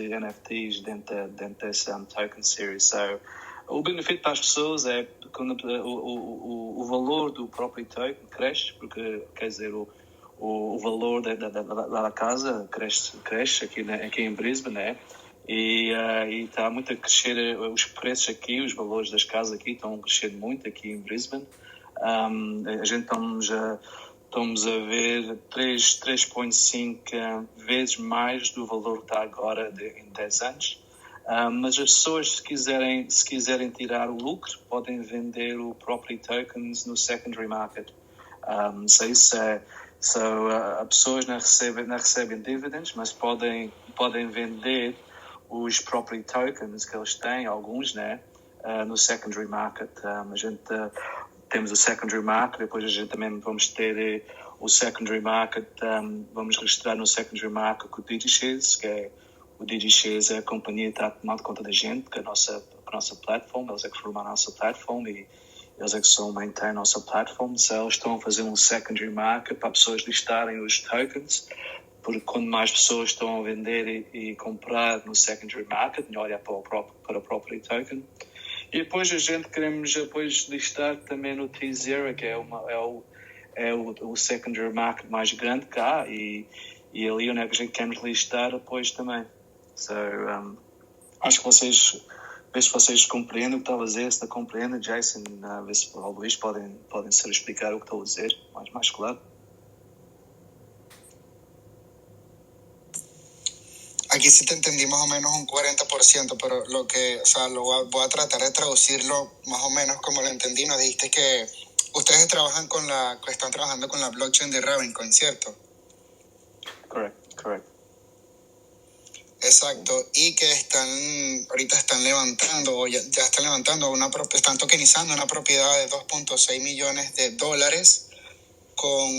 NFTs dentro desse token series. So, o benefício para as pessoas é quando o valor do próprio token cresce, porque, quer dizer, o valor da casa cresce aqui em Brisbane, né? E está muito a crescer os preços aqui, os valores das casas aqui estão a crescer muito aqui em Brisbane. A gente estamos a ver 3.5 vezes mais do valor que está agora em 10 anos. Mas as pessoas, se quiserem tirar o lucro, podem vender o property tokens no secondary market. As pessoas não recebem dividends, mas podem vender os property tokens que eles têm, alguns, né, no secondary market. Temos o secondary market, depois a gente também vamos ter o secondary market, vamos registrar no secondary market com o DigiShares, que o DigiShares é a companhia que está tomando conta da gente, que é a nossa plataforma, eles é que formam a nossa plataforma e eles é que são mantêm a nossa plataforma. Eles estão a fazer um secondary market para pessoas listarem os tokens, porque quando mais pessoas estão a vender e comprar no secondary market, melhor é para o property token. E depois a gente queremos depois listar também no T0, que é o secondary market mais grande que há, e ali onde é que a gente queremos listar depois também. Acho que vocês compreendem o que estou a dizer. Se não compreendem, Jason, vê se o Luís podem ser explicar o que estou a dizer mais claro. Aquí sí te entendí más o menos un 40%, pero lo voy a tratar de traducirlo más o menos como lo entendí. Nos dijiste que ustedes están trabajando con la blockchain de Ravencoin, ¿cierto? Correct. Exacto, y que ahorita están levantando, o ya están levantando, están tokenizando una propiedad de $2.6 millones con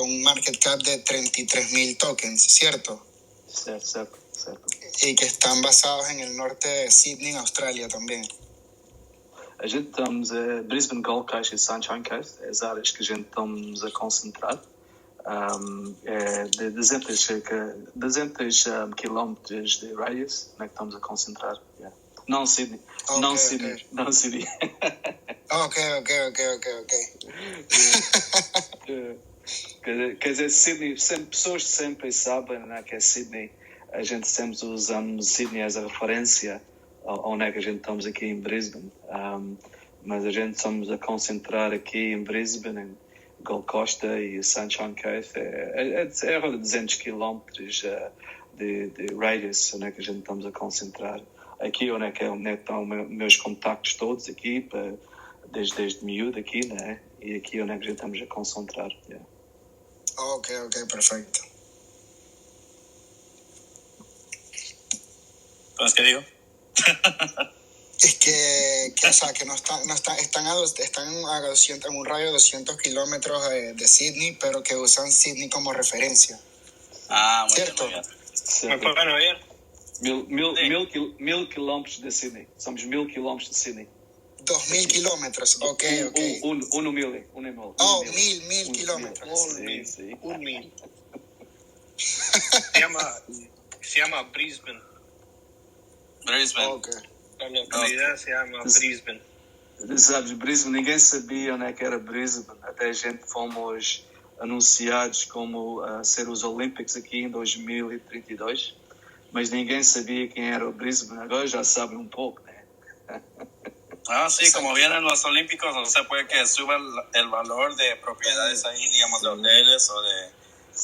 un market cap de 33,000 tokens, ¿cierto? Certo. Y que están basados en el norte de Sydney, Australia também. A gente estamos Brisbane, Gold Coast e Sunshine Coast, as áreas que a gente estamos a concentrar. É de 200 quilómetros de radius, onde é que estamos a concentrar. Yeah. Não Sydney. Não Sydney. Não Sydney. Ok. Quer dizer, Sydney, pessoas sempre sabem, né, que é Sydney. A gente sempre usamos Sydney as a referência onde é que a gente estamos aqui em Brisbane. Mas a gente estamos a concentrar aqui em Brisbane, em Gold Coast e Sunshine Coast. É a roda de 200 km de radius onde é que a gente estamos a concentrar. Aqui onde é que estão meus contactos todos aqui, desde miúdo aqui, né? E aqui onde é que a gente estamos a concentrar. Yeah. Ok, perfecto. Entonces, ¿qué digo? Es que o sea, que están a 200, en un radio de 200 kilómetros de Sydney, pero que usan Sydney como referencia. Muy ¿Cierto? bien. ¿Me pueden oír? 1000 kilómetros de Sydney. Somos 1000 kilómetros de Sydney. 2000 kilómetros, ok. Uno mil. Oh, mil kilómetros. Sí. 1000. Se llama Brisbane. Ok. La localidad se llama Brisbane. Sabes, Brisbane, ninguém sabia onde é que era Brisbane. Até a gente fomos anunciados como ser os Olímpicos aqui em 2032. Mas ninguém sabia quem era o Brisbane. Agora já sabem um pouco, né? Sí, como vienen los Olímpicos, o sea, puede que suba el valor de propiedades ahí, digamos, de hoteles o de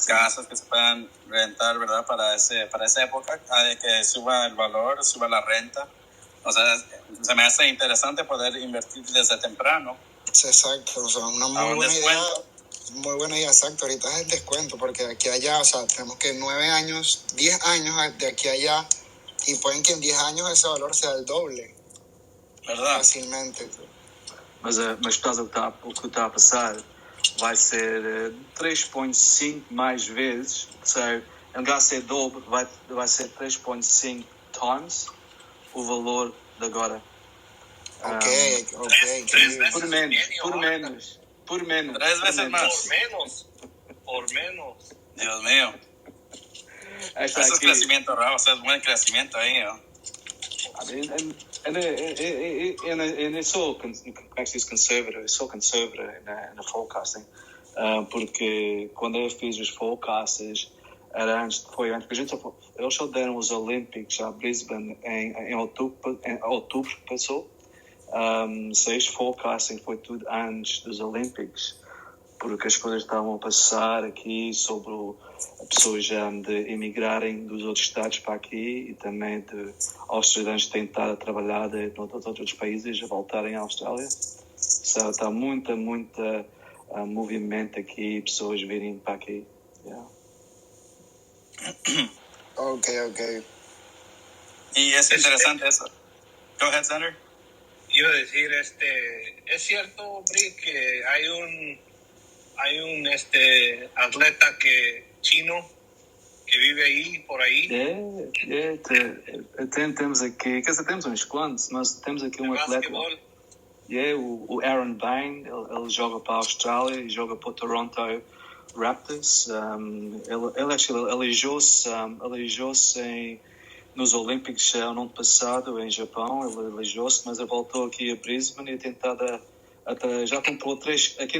casas que se puedan rentar, ¿verdad? Para esa época, de que suba el valor, suba la renta. O sea, se me hace interesante poder invertir desde temprano. Exacto, o sea, una muy buena idea. Muy buena idea, exacto. Ahorita es el descuento, porque de aquí a allá, o sea, tenemos que 9 años, 10 años de aquí a allá, y pueden que en 10 años ese valor sea el doble. ¿Verdad? Facilmente. Mas por causa do que está a passar, vai ser 3.5 mais vezes. So, em lugar de ser dobro, vai ser 3.5 times o valor de agora. Ok. Por menos. 3 veces más. Por menos. Dios mío. Eso es crecimiento, Raúl. O sea, es buen crecimiento ahí, ¿no? Eu sou conservador na forecasting, porque quando eu fiz os forecasts foi antes, eles só deram os Olímpicos a Brisbane em outubro que passou. Este forecasting foi tudo antes dos Olímpicos, porque as coisas estavam a passar aqui sobre pessoas de emigrarem dos outros estados para aqui e também de australianos tentar trabalhar de outros países a voltarem à Austrália. Está muita movimento aqui, pessoas virem para aqui. Yeah. Ok. Y es interesante eso. Go ahead, Senator. Iba a decir, es cierto, BRIK, que hay un atleta chino que vive ahí, por ahí. Temos aqui, quer dizer, temos uns quantos, mas temos aqui um atleta. O Aaron Bain, ele joga para a Austrália e joga para o Toronto Raptors. Ele alijou-se nos Olímpicos no ano passado em Japão. Ele alijou-se, mas ele voltou aqui a Brisbane e tentado já comprou 3 aqui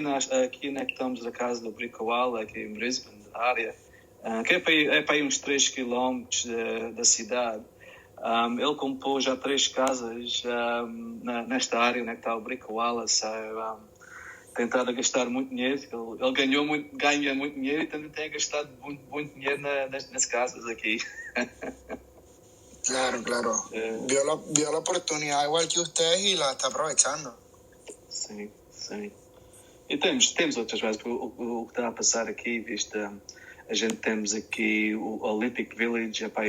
que estamos na casa do BRIK aqui em Brisbane, na área, que é para aí uns 3 km da cidade. Ele comprou já 3 casas nesta área onde está o BRIK tentado gastar muito dinheiro. Ele ganha muito dinheiro e também tem gastado muito dinheiro nas casas aqui. Claro. Vio la oportunidad igual que ustedes y la está aprovechando. Sim. E temos outras vezes, o que está a passar aqui, visto, a gente temos aqui o Olympic Village, é para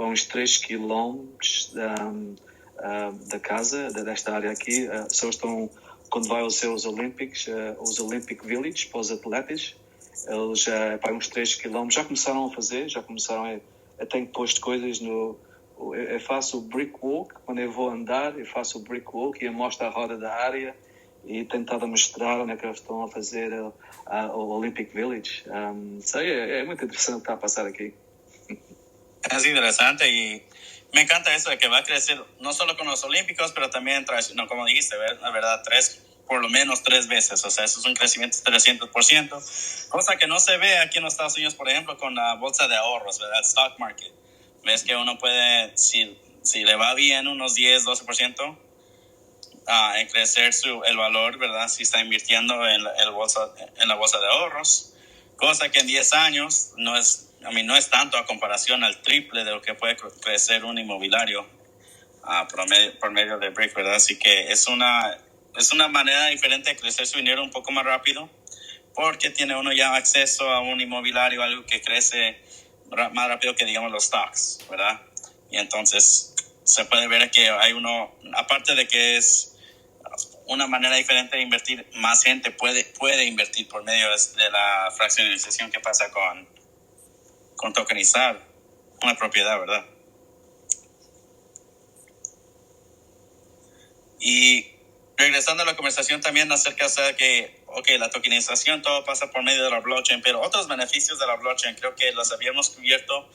uns 3 km da casa, desta área aqui. Só estão, quando vai aos seus Olímpicos, os Olympic Village, para os atletas, eles já para uns 3 km, já começaram a ter posto coisas no... Eu faço o brick walk, quando eu vou andar, eu faço o brick walk e eu mostro a roda da área e tentado mostrar onde é que eles estão a fazer o Olympic Village. É muito interessante o que está a passar aqui. Es interesante y me encanta eso de que va a crecer no solo con los Olímpicos, pero también, como dijiste, la verdad, por lo menos 3 veces. O sea, eso es un crecimiento de 300%, cosa que no se ve aquí en los Estados Unidos, por ejemplo, con la bolsa de ahorros, ¿verdad? STOmarket. Ves que uno puede, si le va bien, unos 10, 12%, en crecer el valor, ¿verdad? Si está invirtiendo en la bolsa de ahorros, cosa que en 10 años no es tanto a comparación al triple de lo que puede crecer un inmobiliario por medio de BRIK, ¿verdad? Así que es una manera diferente de crecer su dinero un poco más rápido, porque tiene uno ya acceso a un inmobiliario, algo que crece más rápido que, digamos, los stocks, ¿verdad? Y entonces se puede ver que hay aparte de que es una manera diferente de invertir, más gente puede invertir por medio de la fraccionalización que pasa con tokenizar una propiedad, ¿verdad? Y regresando a la conversación también acerca de que, la tokenización todo pasa por medio de la blockchain, pero otros beneficios de la blockchain creo que los habíamos cubierto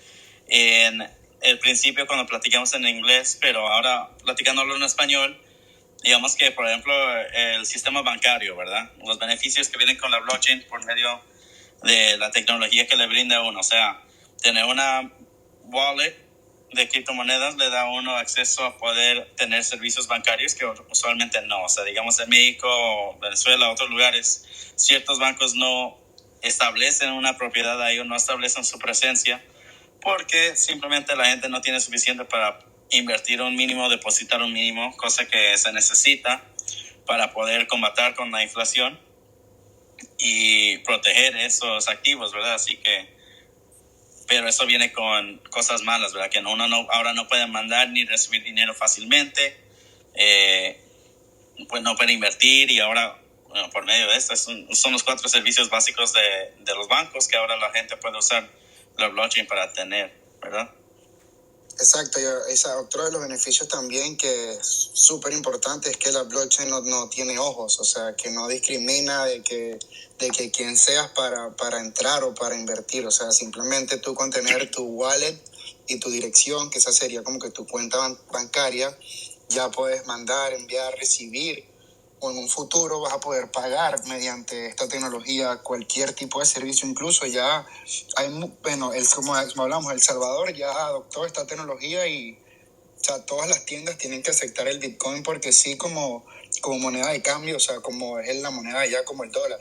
en el principio cuando platicamos en inglés, pero ahora platicándolo en español, digamos que, por ejemplo, el sistema bancario, ¿verdad? Los beneficios que vienen con la blockchain por medio de la tecnología que le brinda a uno. O sea, tener una wallet de criptomonedas le da a uno acceso a poder tener servicios bancarios que usualmente no. O sea, digamos en México, Venezuela, otros lugares, ciertos bancos no establecen una propiedad ahí o no establecen su presencia porque simplemente la gente no tiene suficiente para invertir un mínimo, depositar un mínimo, cosa que se necesita para poder combatir con la inflación y proteger esos activos, ¿verdad? Así que, pero eso viene con cosas malas, ¿verdad? Que ahora no puede mandar ni recibir dinero fácilmente, pues no puede invertir y ahora, bueno, por medio de esto, son los 4 servicios básicos de los bancos que ahora la gente puede usar la blockchain para tener, ¿verdad? Exacto, otro de los beneficios también que es súper importante es que la blockchain no tiene ojos, o sea, que no discrimina de que quien seas para entrar o para invertir, o sea, simplemente tú con tener tu wallet y tu dirección, que esa sería como que tu cuenta bancaria, ya puedes mandar, enviar, recibir, o en un futuro vas a poder pagar mediante esta tecnología cualquier tipo de servicio. Incluso ya hay, bueno, como hablamos, El Salvador ya adoptó esta tecnología y, o sea, todas las tiendas tienen que aceptar el Bitcoin porque sí, como moneda de cambio, o sea, como es la moneda allá, como el dólar.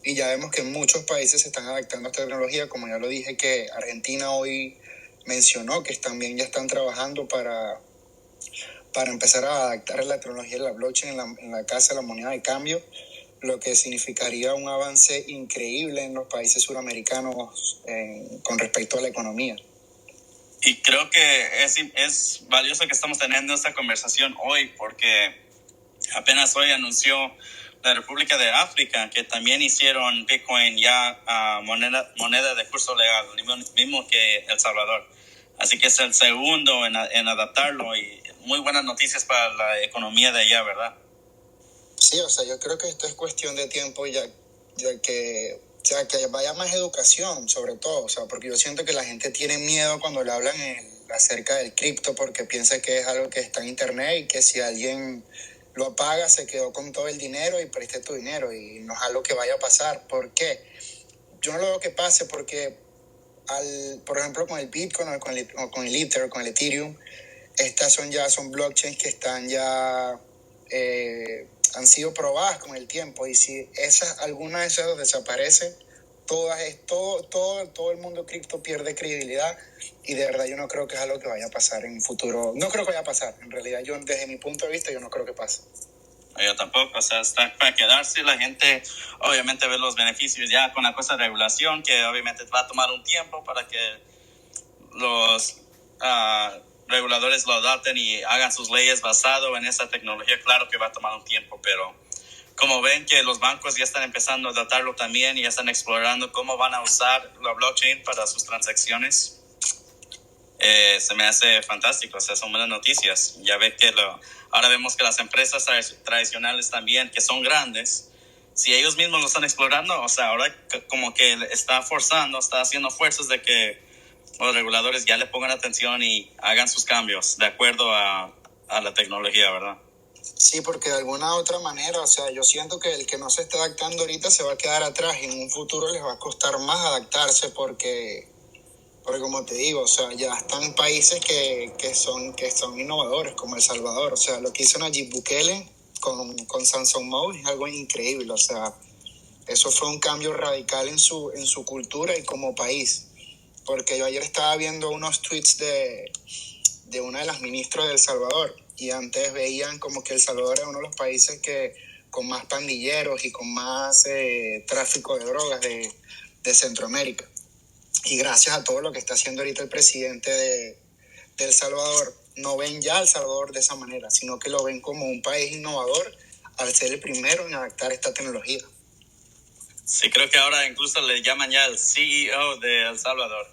Y ya vemos que muchos países se están adaptando a esta tecnología, como ya lo dije, que Argentina hoy mencionó que también ya están trabajando para empezar a adaptar la tecnología de la blockchain en la casa de la moneda de cambio, lo que significaría un avance increíble en los países suramericanos con respecto a la economía. Y creo que es valioso que estamos teniendo esta conversación hoy porque apenas hoy anunció la República de África que también hicieron Bitcoin ya moneda de curso legal, mismo que El Salvador. Así que es el segundo en adaptarlo y muy buenas noticias para la economía de allá, ¿verdad? Sí, o sea, yo creo que esto es cuestión de tiempo ya que, o sea, que vaya más educación, sobre todo, o sea, porque yo siento que la gente tiene miedo cuando le hablan acerca del cripto porque piensa que es algo que está en internet y que si alguien lo apaga se quedó con todo el dinero y preste tu dinero y no es algo que vaya a pasar. ¿Por qué? Yo no lo veo que pase porque, por ejemplo, con el Bitcoin o con el Ether, con el Ethereum, estas son blockchains que están ya han sido probadas con el tiempo y si alguna de esas desaparece, todo el mundo cripto pierde credibilidad y de verdad yo no creo que es algo que vaya a pasar en un futuro. No creo que vaya a pasar, en realidad yo desde mi punto de vista yo no creo que pase. Yo tampoco, o sea, está para quedarse. La gente obviamente ve los beneficios ya con la cosa de regulación, que obviamente va a tomar un tiempo para que los reguladores lo adapten y hagan sus leyes basado en esa tecnología. Claro que va a tomar un tiempo, pero como ven que los bancos ya están empezando a adaptarlo también y ya están explorando cómo van a usar la blockchain para sus transacciones. se me hace fantástico. O sea, son buenas noticias. Ya ves que ahora vemos que las empresas tradicionales también, que son grandes, si ellos mismos lo están explorando, o sea, ahora como que está haciendo fuerzas de que los reguladores ya le pongan atención y hagan sus cambios de acuerdo a la tecnología, ¿verdad? Sí, porque de alguna otra manera, o sea, yo siento que el que no se está adaptando ahorita se va a quedar atrás y en un futuro les va a costar más adaptarse porque como te digo, o sea, ya están países que son innovadores, como El Salvador. O sea, lo que hizo Nayib Bukele con Samsung Mode es algo increíble. O sea, eso fue un cambio radical en su cultura y como país. Porque yo ayer estaba viendo unos tweets de una de las ministras de El Salvador y antes veían como que El Salvador era uno de los países con más pandilleros y con más tráfico de drogas de Centroamérica. Y gracias a todo lo que está haciendo ahorita el presidente de El Salvador, no ven ya a El Salvador de esa manera, sino que lo ven como un país innovador al ser el primero en adaptar esta tecnología. Sí, creo que ahora incluso le llaman ya el CEO de El Salvador.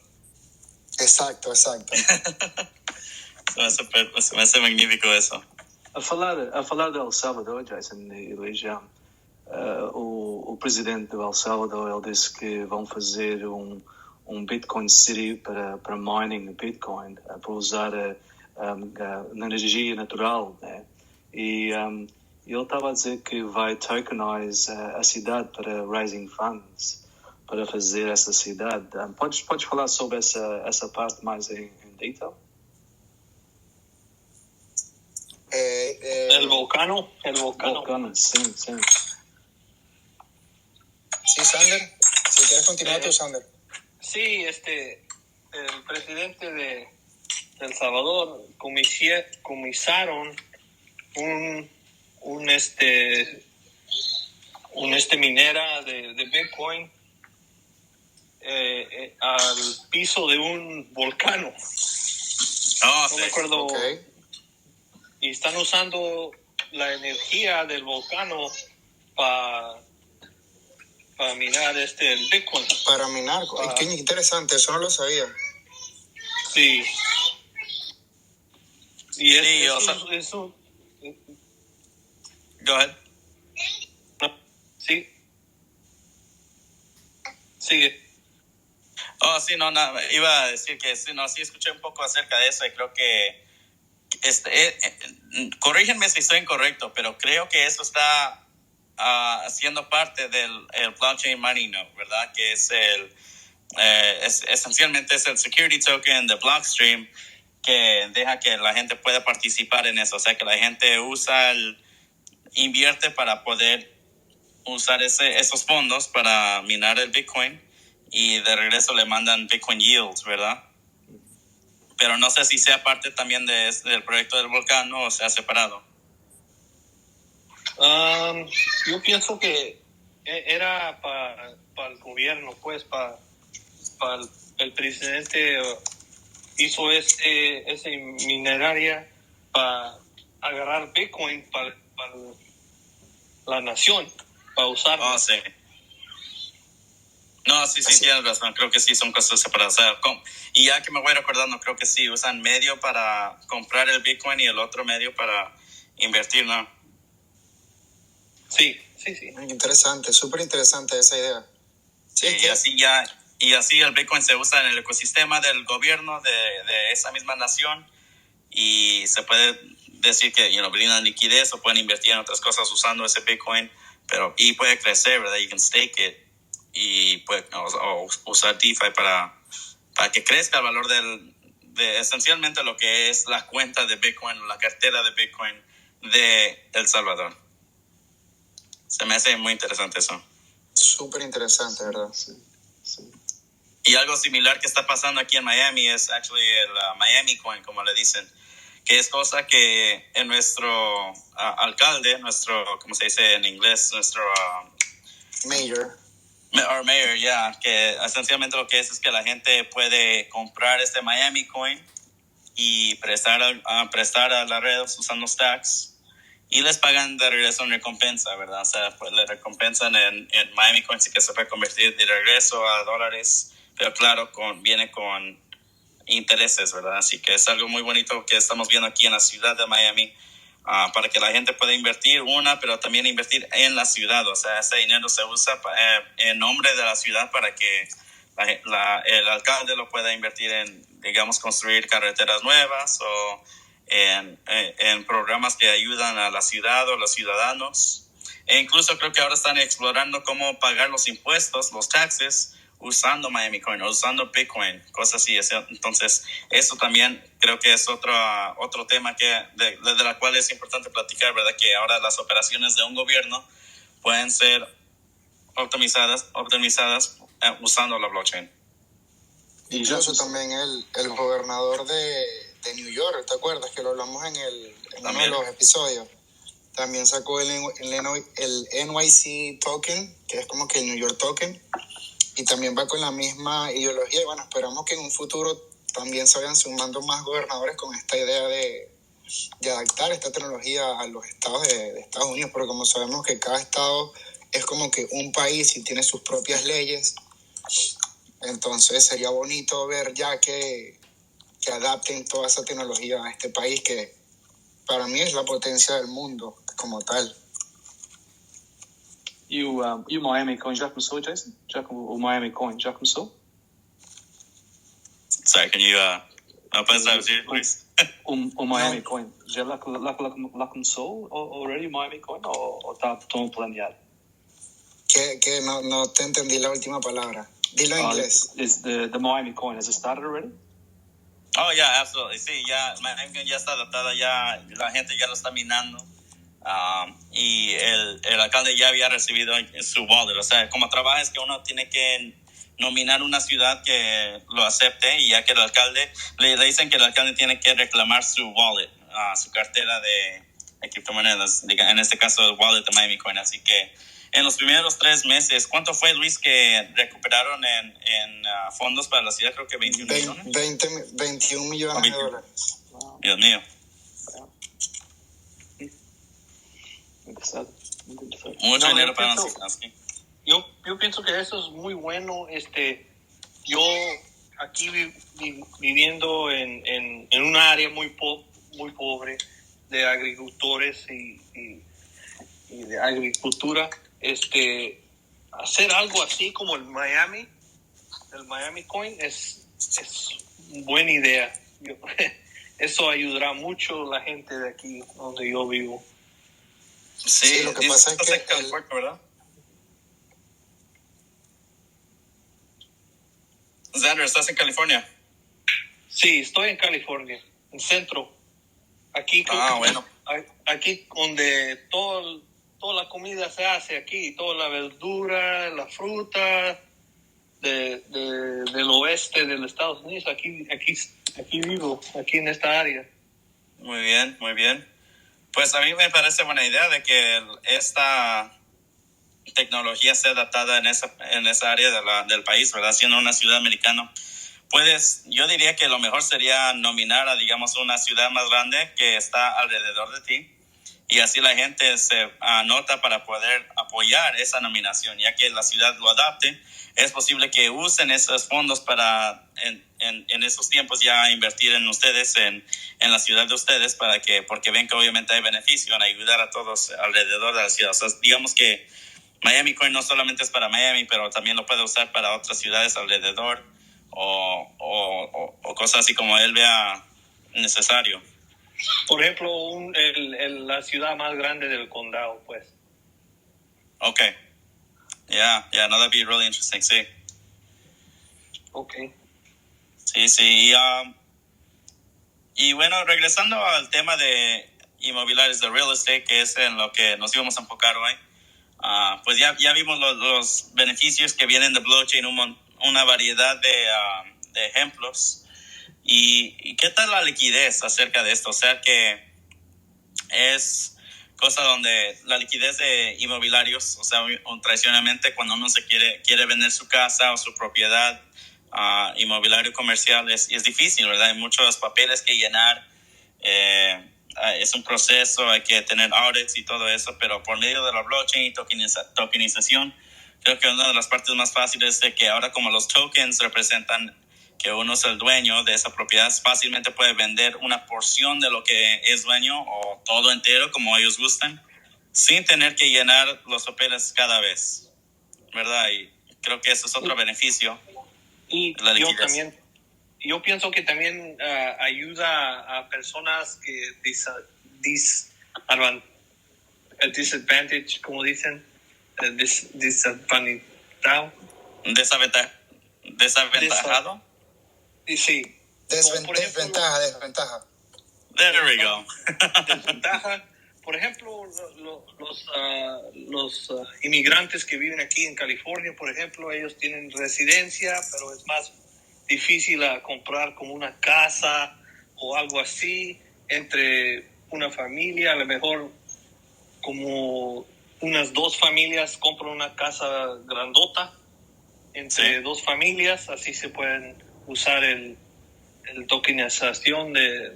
Exacto. Se me hace magnífico eso. A falar de El Salvador, Jason e Luís, o presidente de El Salvador, ele disse que vão fazer um Bitcoin City para mining de Bitcoin, para usar energia natural, né? E ele estava a dizer que vai tokenize a cidade para raising funds, para fazer essa cidade. Podes falar sobre essa parte mais em detail? El volcano. Sí. Sí, Sander. Si quieres continuar tú, Sander. Sí, el presidente de El Salvador comisaron un minera de Bitcoin al piso de un volcán. No me acuerdo. Okay. Y están usando la energía del volcán para minar el Bitcoin. Para minar. Qué interesante, eso no lo sabía. Sí. Y eso. Go ahead. Sí. Sigue. Oh, sí, no, iba a decir que sí escuché un poco acerca de eso y creo que corrígenme si estoy incorrecto, pero creo que eso está siendo parte del blockchain money node, ¿verdad? Que es esencialmente es el security token de Blockstream que deja que la gente pueda participar en eso, o sea que la gente invierte para poder usar esos fondos para minar el Bitcoin y de regreso le mandan Bitcoin yields, ¿verdad? Pero no sé si sea parte también del proyecto del volcán o sea separado. Yo pienso que era para el gobierno, pues, para el presidente hizo ese mineraria para agarrar Bitcoin para la nación, para usarlo. Oh, sí. No, sí, tienes razón. Creo que sí son cosas separadas. O sea, y ya que me voy recordando, creo que sí usan medio para comprar el Bitcoin y el otro medio para invertir, ¿no? Sí. Interesante, súper interesante esa idea. Sí, y así el Bitcoin se usa en el ecosistema del gobierno de esa misma nación y se puede decir que brindan liquidez o pueden invertir en otras cosas usando ese Bitcoin, y puede crecer, ¿verdad? You can stake it y puede o usar DeFi para que crezca el valor de esencialmente lo que es la cuenta de Bitcoin, la cartera de Bitcoin de El Salvador. Se me hace muy interesante eso. Súper interesante, ¿verdad? Sí. Y algo similar que está pasando aquí en Miami es actually el Miami Coin, como le dicen, que es cosa que en nuestro alcalde, ¿cómo se dice en inglés? Nuestro mayor, que esencialmente lo que es que la gente puede comprar este Miami Coin y prestar a la red usando stacks y les pagan de regreso en recompensa, ¿verdad? O sea, pues le recompensan en Miami Coins que se puede convertir de regreso a dólares, pero claro, viene con intereses, ¿verdad? Así que es algo muy bonito que estamos viendo aquí en la ciudad de Miami, para que la gente pueda invertir pero también invertir en la ciudad. O sea, ese dinero se usa en nombre de la ciudad para que el alcalde lo pueda invertir en, digamos, construir carreteras nuevas o en programas que ayudan a la ciudad o los ciudadanos. E incluso creo que ahora están explorando cómo pagar los impuestos, los taxes, usando Miami Coin o usando Bitcoin, cosas así. Entonces, eso también creo que es otro tema de la cual es importante platicar, ¿verdad? Que ahora las operaciones de un gobierno pueden ser optimizadas usando la blockchain. Incluso también el gobernador de New York, ¿te acuerdas? Que lo hablamos en uno de los episodios. También sacó el NYC token, que es como que el New York token, y también va con la misma ideología. Y bueno, esperamos que en un futuro también se vayan sumando más gobernadores con esta idea de adaptar esta tecnología a los estados de Estados Unidos, porque como sabemos que cada estado es como que un país y tiene sus propias leyes, entonces sería bonito ver ya que adapten toda esa tecnología a este país que para mí es la potencia del mundo como tal. E o Miami Coin já começou, Jason? O Miami Coin já começou? Sorry, can you puedes traducir, Luis? O Miami Coin já lá começou already o Miami Coin ou estão planeado? Que no te entendí la última palabra. Dilo en inglés. Is the Miami Coin, has it started already? Oh, yeah, absolutely. Sí, ya está adaptada, ya la gente ya lo está minando. Y el alcalde ya había recibido su wallet. O sea, como trabaja es que uno tiene que nominar una ciudad que lo acepte, y ya que el alcalde, le dicen que el alcalde tiene que reclamar su wallet, su cartera de criptomonedas, en este caso el wallet de Miami Coin. Así que en los primeros 3 meses, ¿cuánto fue, Luis, que recuperaron en fondos para la ciudad? Creo que 21 millones. 21 millones de dólares. Wow. Dios mío. Mucho dinero para nosotros. Yo pienso que eso es muy bueno. Yo aquí viviendo en un área muy pobre de agricultores y de agricultura, hacer algo así como el Miami Coin es buena idea. Eso ayudará mucho a la gente de aquí donde yo vivo. Sí, lo que pasa es que California, ¿verdad? Xander, ¿estás en California? Sí, estoy en California, en centro. Aquí, bueno. Aquí donde toda la comida se hace aquí, toda la verdura, la fruta del oeste de los Estados Unidos. Aquí vivo, aquí en esta área. Muy bien, muy bien. Pues a mí me parece buena idea de que esta tecnología sea adaptada en esa área del país, ¿verdad? Siendo una ciudad americana, yo diría que lo mejor sería nominar a, digamos, una ciudad más grande que está alrededor de ti, y así la gente se anota para poder apoyar esa nominación. Ya que la ciudad lo adapte, es posible que usen esos fondos para en esos tiempos ya invertir en ustedes, en la ciudad de ustedes, porque ven que obviamente hay beneficio en ayudar a todos alrededor de la ciudad. O sea, digamos que Miami Coin no solamente es para Miami, pero también lo puede usar para otras ciudades alrededor, o cosas así como él vea necesario. Por ejemplo, la ciudad más grande del condado, pues. Okay. Yeah, no, that'd be really interesting, sí. Okay. Sí. Y bueno, regresando al tema de inmobiliarios, de real estate, que es en lo que nos íbamos a enfocar hoy, pues ya vimos los beneficios que vienen de blockchain, una variedad de ejemplos. ¿Y qué tal la liquidez acerca de esto? O sea, que es cosa donde la liquidez de inmobiliarios, o sea, tradicionalmente cuando uno se quiere vender su casa o su propiedad, inmobiliario comercial, es difícil, ¿verdad? Hay muchos papeles que llenar, es un proceso, hay que tener audits y todo eso, pero por medio de la blockchain y tokenización, creo que una de las partes más fáciles es de que ahora, como los tokens representan que uno es el dueño de esa propiedad, fácilmente puede vender una porción de lo que es dueño o todo entero, como ellos gusten, sin tener que llenar los papeles cada vez, ¿verdad? Y creo que eso es otro beneficio. Y yo pienso que también ayuda a personas que disadvantage, como dicen, Desaventajado. Sí. Desventaja. There we go. Desventaja. Por ejemplo, los inmigrantes que viven aquí en California, por ejemplo, ellos tienen residencia, pero es más difícil comprar como una casa o algo así entre una familia. A lo mejor como unas 2 familias compran una casa grandota entre 2 familias, así se pueden usar el tokenización de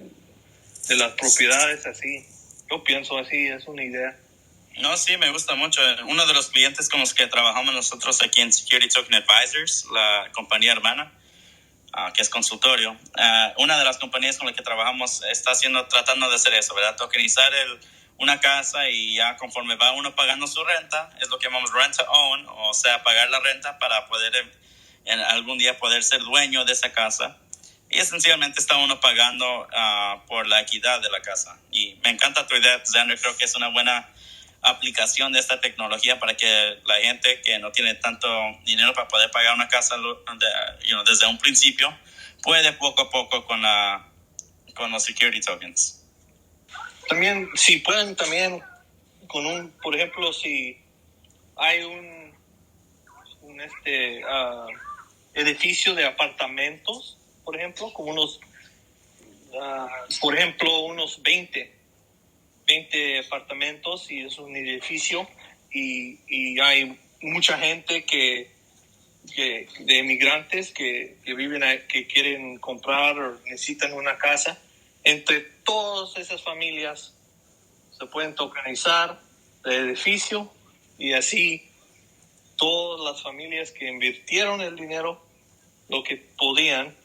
las propiedades, así. Yo pienso así, es una idea. No, sí, me gusta mucho. Uno de los clientes con los que trabajamos nosotros aquí en Security Token Advisors, la compañía hermana, que es consultorio, una de las compañías con las que trabajamos está tratando de hacer eso, ¿verdad? Tokenizar una casa, y ya conforme va uno pagando su renta, es lo que llamamos rent to own, o sea, pagar la renta para poder en algún día poder ser dueño de esa casa. Y esencialmente está uno pagando por la equidad de la casa. Y me encanta tu idea, Xander. Creo que es una buena aplicación de esta tecnología para que la gente que no tiene tanto dinero para poder pagar una casa desde un principio puede poco a poco con los security tokens. También, si pueden, también por ejemplo, si hay un edificio de apartamentos, por ejemplo, como unos 20 apartamentos, y es un edificio, y hay mucha gente de inmigrantes que viven ahí, que quieren comprar o necesitan una casa. Entre todas esas familias se pueden tokenizar el edificio, y así todas las familias que invirtieron el dinero, lo que podían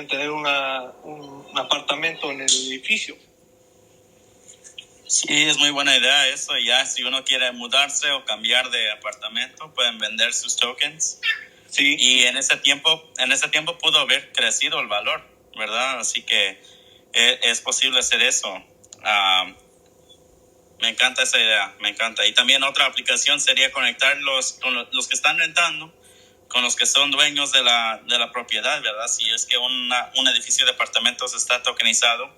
tener un apartamento en el edificio. Sí, es muy buena idea eso. Ya si uno quiere mudarse o cambiar de apartamento, pueden vender sus tokens. Sí. Y en ese tiempo pudo haber crecido el valor, ¿verdad? Así que es posible hacer eso. Me encanta esa idea, me encanta. Y también otra aplicación sería conectarlos con los que están rentando, con los que son dueños de la propiedad, ¿verdad? Si es que un edificio de apartamentos está tokenizado,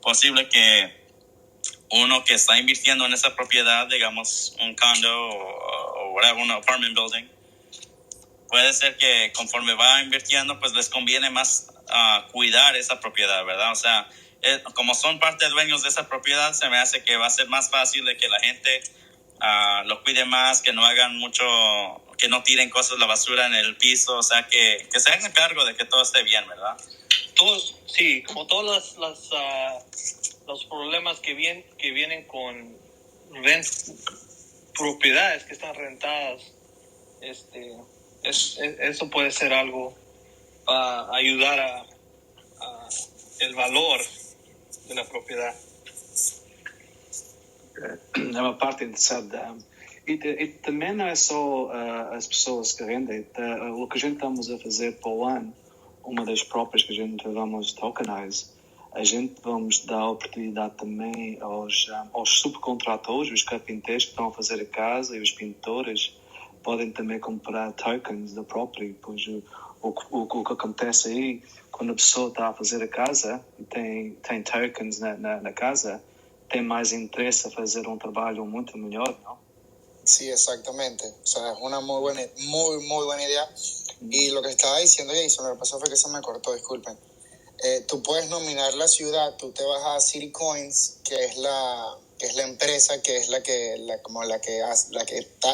posible que uno que está invirtiendo en esa propiedad, digamos un condo o whatever, un apartment building, puede ser que conforme va invirtiendo, pues les conviene más cuidar esa propiedad, ¿verdad? O sea, como son parte de dueños de esa propiedad, se me hace que va a ser más fácil de que la gente lo cuide más, que no hagan mucho, que no tiren cosas de la basura en el piso, o sea, que se hagan cargo de que todo esté bien, ¿verdad? Sí, como todos los problemas que vienen con propiedades que están rentadas, eso puede ser algo para ayudar a el valor de la propriedade. É uma parte interessante. E também não é só as pessoas que rendem. O que a gente estamos a fazer para o ano, uma das próprias que a gente vamos tokenize, a gente vamos dar a oportunidade também aos subcontratores, os carpinteiros que estão a fazer a casa, e os pintores podem também comprar tokens da própria. Pois o que acontece aí, quando a pessoa está a fazer a casa e tem tokens na casa, tem mais interesse a fazer um trabalho muito melhor, ¿no? Sí, exactamente. O sea, es una muy buena idea. Y lo que estaba diciendo Jason, lo que pasó fue que se me cortó, disculpen. Tú puedes nominar la ciudad, tú te vas a City Coins, que es la empresa, que es la que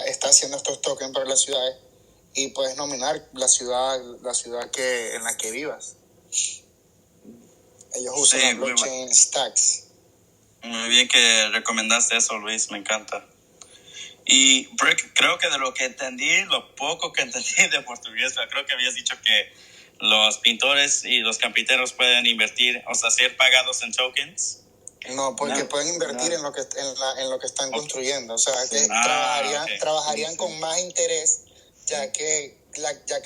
está haciendo estos tokens para las ciudades, y puedes nominar la ciudad en la que vivas. Ellos usan los blockchain stacks. Muy bien que recomendaste eso, Luis, me encanta. Y BRIK, creo que de lo que entendí, lo poco que entendí de portugués, creo que habías dicho que los pintores y los carpinteros pueden invertir, o sea, ser pagados en tokens. No, porque pueden invertir en lo que están construyendo. O sea, que trabajarían con más interés, ya que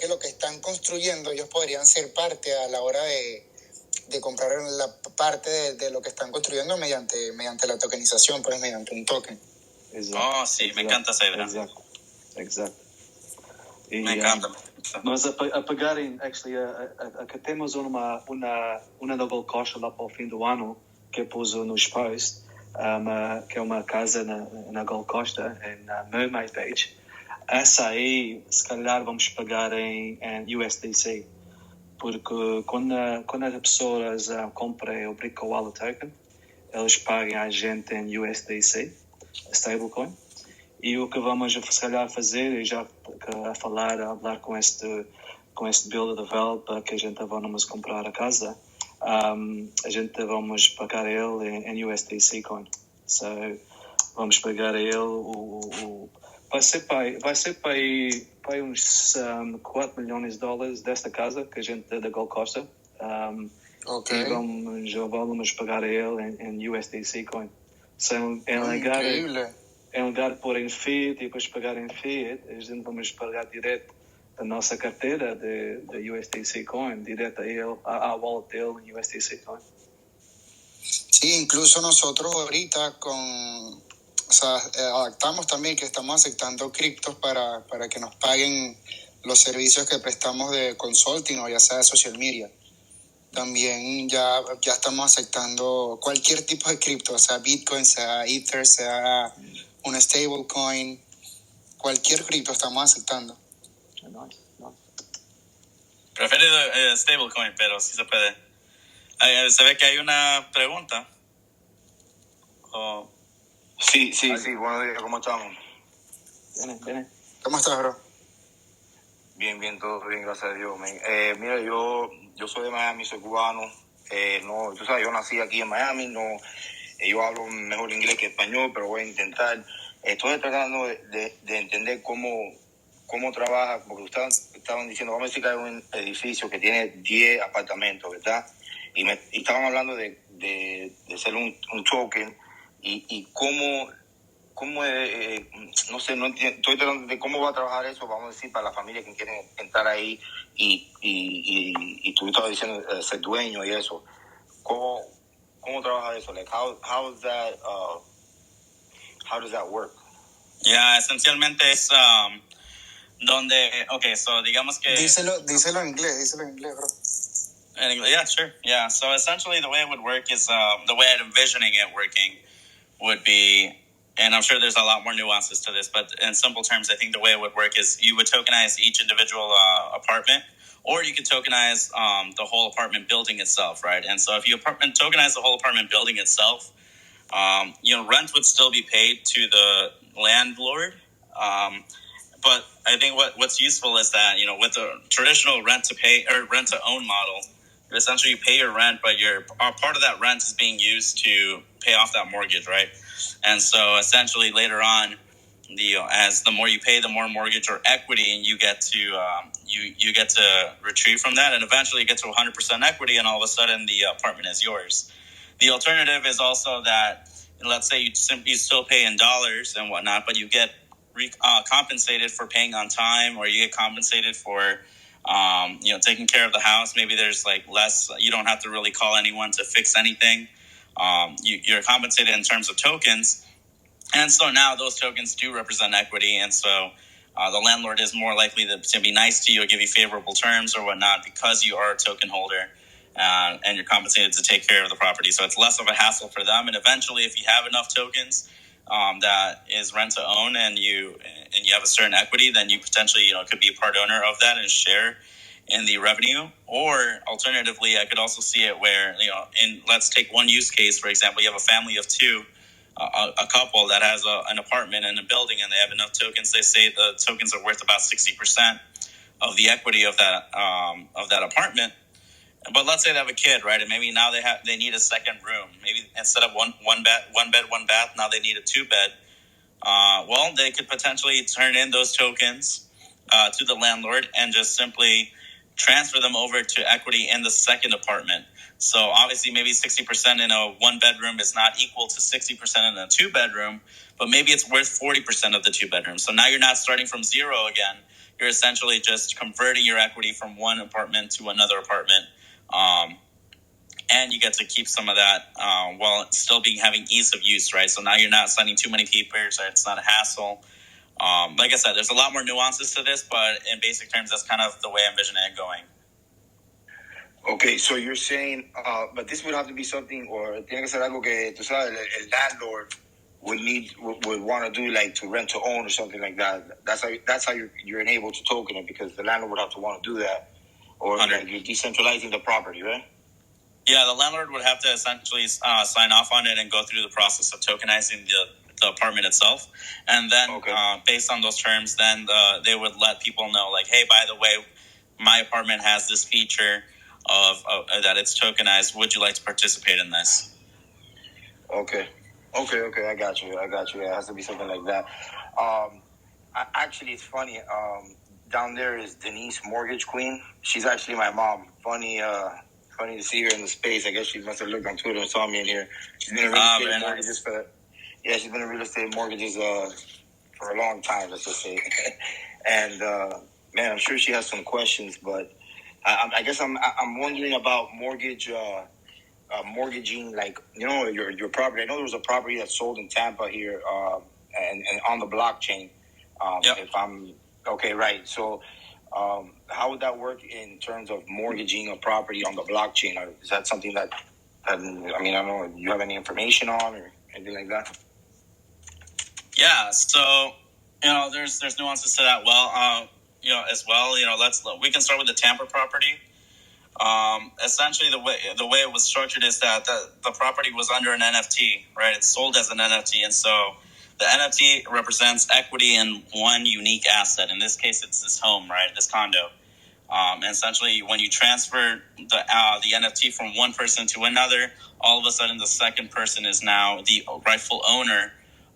lo que están construyendo ellos podrían ser parte a la hora de comprar la parte de lo que están construyendo mediante la tokenización, pues mediante un token. Exacto. Sí, me encanta esa idea. Exacto. Me encanta. Nós a pegarem, temos uma na Gold Coast lá para o fim do ano, que pus nos posts, que é uma casa na Gold Costa, na Mermaid Beach. Essa aí, se calhar, vamos pagar em USDC, porque quando as pessoas compram o BRIK Wallet Token, eles pagam a gente em USDC, stablecoin. E o que vamos, se calhar, fazer, já a falar com este builder developer, que a gente vamos comprar a casa, a gente vamos pagar ele em USDC coin. So, vamos pagar ele vai ser para aí uns $4 milhões desta casa que a gente da Gold Costa. Okay. E vamos pagar ele em USDC coin. So, incrível. Em lugar de pôr em fiat e depois pagar em fiat, a gente vamos pagar direto da nossa carteira de USDC Coin, direto a ele, a wallet dele em USDC Coin. Sí, incluso nosotros ahorita adaptamos también que estamos aceptando criptos para que nos paguen los servicios que prestamos de consulting o ya sea de social media. También ya estamos aceptando cualquier tipo de cripto, sea Bitcoin, sea Ether, sea un stablecoin, cualquier cripto estamos aceptando. Nice. Preferido stablecoin, pero sí se puede. Se ve que hay una pregunta. Sí, buenos días, ¿cómo estamos? Bien. ¿Cómo estás, bro? Bien, todo bien, gracias a Dios. Mira, yo soy de Miami, soy cubano. No, tú sabes, yo nací aquí en Miami, yo hablo mejor inglés que español, pero voy a intentar. Estoy tratando de entender cómo trabaja, porque ustedes estaban diciendo, vamos a decir que hay un edificio que tiene 10 apartamentos, ¿verdad? Y estaban hablando de hacer un token y cómo no sé, no entiendo, estoy tratando de cómo va a trabajar eso, vamos a decir, para la familia que quieren entrar ahí y tú estabas diciendo ser dueño y eso. ¿Cómo trabaja eso? Like, how does that work? Yeah, esencialmente es donde, so digamos que... Díselo en inglés, bro. In English, yeah, sure. Yeah, so essentially the way it would work is, the way I'm envisioning it working would be, and I'm sure there's a lot more nuances to this, but in simple terms, I think the way it would work is you would tokenize each individual apartment, or you could tokenize the whole apartment building itself, right? And so if you tokenize the whole apartment building itself, rent would still be paid to the landlord. But I think what's useful is that, with the traditional rent to pay or rent to own model, essentially you pay your rent, but part of that rent is being used to pay off that mortgage, right? And so essentially later on, as the more you pay, the more mortgage or equity, and you get to you get to retrieve from that, and eventually you get to 100% equity, and all of a sudden the apartment is yours. The alternative is also that, let's say you still pay in dollars and whatnot, but you get compensated for paying on time, or you get compensated for taking care of the house. Maybe there's less, you don't have to really call anyone to fix anything. You're compensated in terms of tokens. And so now those tokens do represent equity. And so the landlord is more likely to be nice to you or give you favorable terms or whatnot because you are a token holder and you're compensated to take care of the property. So it's less of a hassle for them. And eventually, if you have enough tokens that is rent to own and you have a certain equity, then you potentially could be a part owner of that and share in the revenue. Or alternatively, I could also see it where let's take one use case, for example. You have a family of two, a couple that has an apartment in a building, and they have enough tokens. They say the tokens are worth about 60% of the equity of that apartment. But let's say they have a kid, right? And maybe now they need a second room. Maybe instead of one bed, one bath, now they need a 2-bed. Well, they could potentially turn in those tokens to the landlord and just simply transfer them over to equity in the second apartment. So obviously maybe 60% in a 1-bedroom is not equal to 60% in a 2-bedroom, but maybe it's worth 40% of the 2-bedroom. So now you're not starting from zero again. You're essentially just converting your equity from one apartment to another apartment. And you get to keep some of that while still having ease of use, right? So now you're not signing too many papers, right? It's not a hassle. Like I said, there's a lot more nuances to this, but in basic terms, that's kind of the way I envision it going. Okay, so you're saying, but this would have to be something, or tiene que ser algo que, tú sabes, el landlord would want to do, like to rent to own or something like that. That's how you're enabled to token it, because the landlord would have to want to do that, or like you're decentralizing the property, right? Yeah, the landlord would have to essentially sign off on it and go through the process of tokenizing the apartment itself. And then based on those terms, then they would let people know, like, hey, by the way, my apartment has this feature of that it's tokenized. Would you like to participate in this? Okay, I got you. Yeah, it has to be something like that. Actually, it's funny. Down there is Denise, Mortgage Queen. She's actually my mom. Funny to see her in the space. I guess she must have looked on Twitter and saw me in here. She's been in real estate mortgages she's been in real estate mortgages for a long time, let's just say. And man, I'm sure she has some questions, but I guess I'm wondering about mortgaging, like, you know, your property. I know there was a property that sold in Tampa here, and on the blockchain. If I'm okay, right? So, how would that work in terms of mortgaging a property on the blockchain? Is that something that I mean, I don't know. Do you have any information on or anything like that? Yeah. So, you know, there's nuances to that. Well, you know, as well, you know, we can start with the Tampa property. Essentially, the way it was structured is that the property was under an NFT, right? It's sold as an NFT, and so the NFT represents equity in one unique asset. In this case, it's this home, right? This condo. And essentially, when you transfer the NFT from one person to another, all of a sudden, the second person is now the rightful owner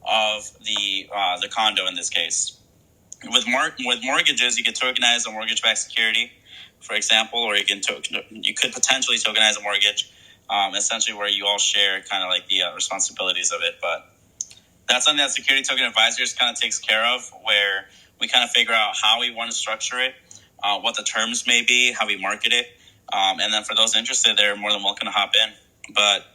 of the condo. In this case, with mortgages, you can tokenize a mortgage-backed security, for example, or you could potentially tokenize a mortgage, essentially where you all share kind of like the responsibilities of it. But that's something that Security Token Advisors kind of takes care of, where we kind of figure out how we want to structure it, what the terms may be, how we market it, and then for those interested, they're more than welcome to hop in. But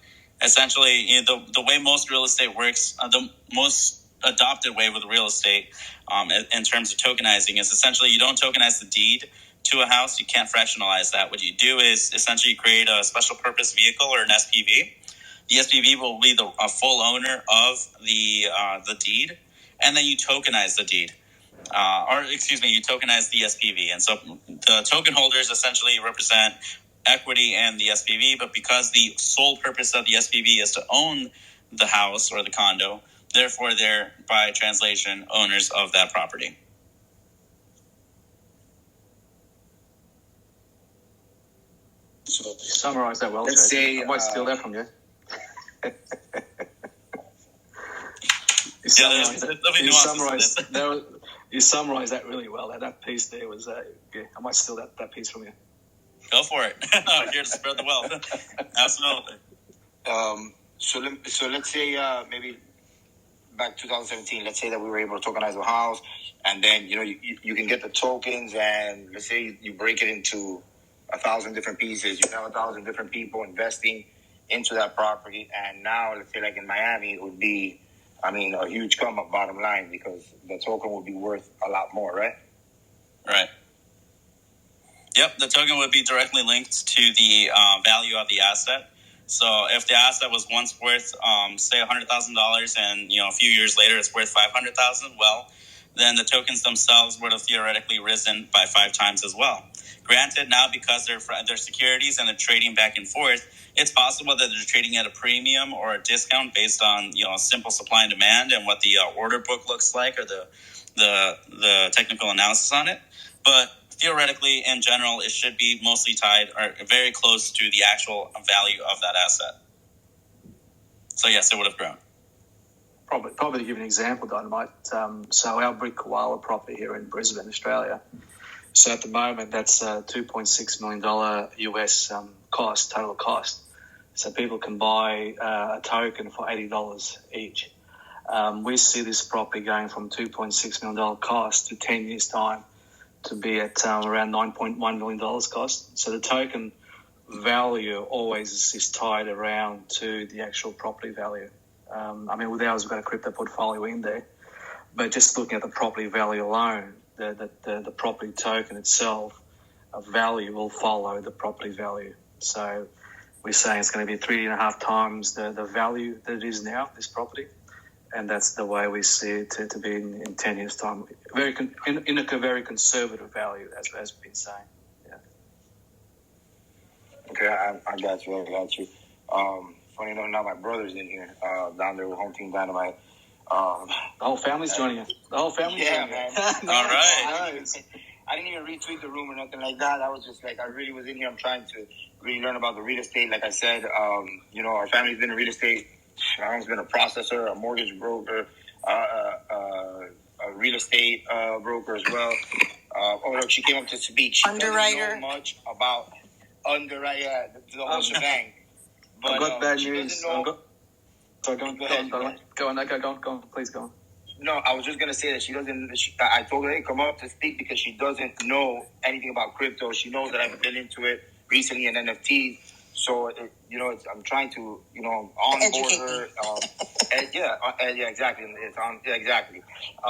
essentially, you know, the way most real estate works, the most adopted way with real estate in terms of tokenizing is essentially you don't tokenize the deed to a house. You can't fractionalize that. What you do is essentially create a special purpose vehicle or an SPV. The SPV will be a full owner of the deed, and then you tokenize the deed. You tokenize the SPV. And so the token holders essentially represent equity and the SPV, but because the sole purpose of the SPV is to own the house or the condo, therefore they're, by translation, owners of that property. You summarized that well, let's say, I might steal that from you. You summarized that really well. That piece there was, I might steal that piece from you. Go for it. I'm here to spread the wealth. Absolutely. So let's say maybe back 2017, let's say that we were able to tokenize a house, and then, you know, you can get the tokens, and let's say you break it into 1,000 different pieces. You have 1,000 different people investing into that property, and now let's say like in Miami, it would be, I mean, a huge come up bottom line, because the token would be worth a lot more, right? Right. Yep, the token would be directly linked to the value of the asset. So if the asset was once worth, say, $100,000, and, you know, a few years later it's worth $500,000, well, then the tokens themselves would have theoretically risen by 5 times as well. Granted, now because they're securities and they're trading back and forth, it's possible that they're trading at a premium or a discount based on, you know, simple supply and demand and what the order book looks like, or the technical analysis on it. But theoretically, in general, it should be mostly tied or very close to the actual value of that asset. So yes, it would have grown. Probably to give an example, Dynamite. So our BRIK koala property here in Brisbane, Australia, So at the moment, that's $2.6 million US total cost. So people can buy a token for $80 each. We see this property going from $2.6 million cost to 10 years' time to be at around $9.1 million cost. So the token value always is tied around to the actual property value. With ours, we've got a crypto portfolio in there, but just looking at the property value alone, the property token itself, value will follow the property value. So we're saying it's going to be 3.5 times the value that it is now, this property. And that's the way we see it to be in 10 years' time. In a very conservative value, as we've been saying. Yeah. Okay, I got you. Funny enough, now my brother's in here down there with Home Team Dynamite. The whole family's joining you. The whole family's joining man. you. All right. I didn't even retweet the room or nothing like that. I was just like, I really was in here. I'm trying to really learn about the real estate. Like I said, our family's been in real estate. My mom's been a processor, a mortgage broker, a real estate broker as well. Look, she came up to speak. She Underwriter. doesn't know much about underwrite the whole shebang. But I've got bad she news. doesn't know. Go on. Please go on. No, I was just going to say that she doesn't. I told her, hey, come up to speak because she doesn't know anything about crypto. She knows that I've been into it recently in NFT. So, I'm trying to, onboard her. Exactly. Exactly.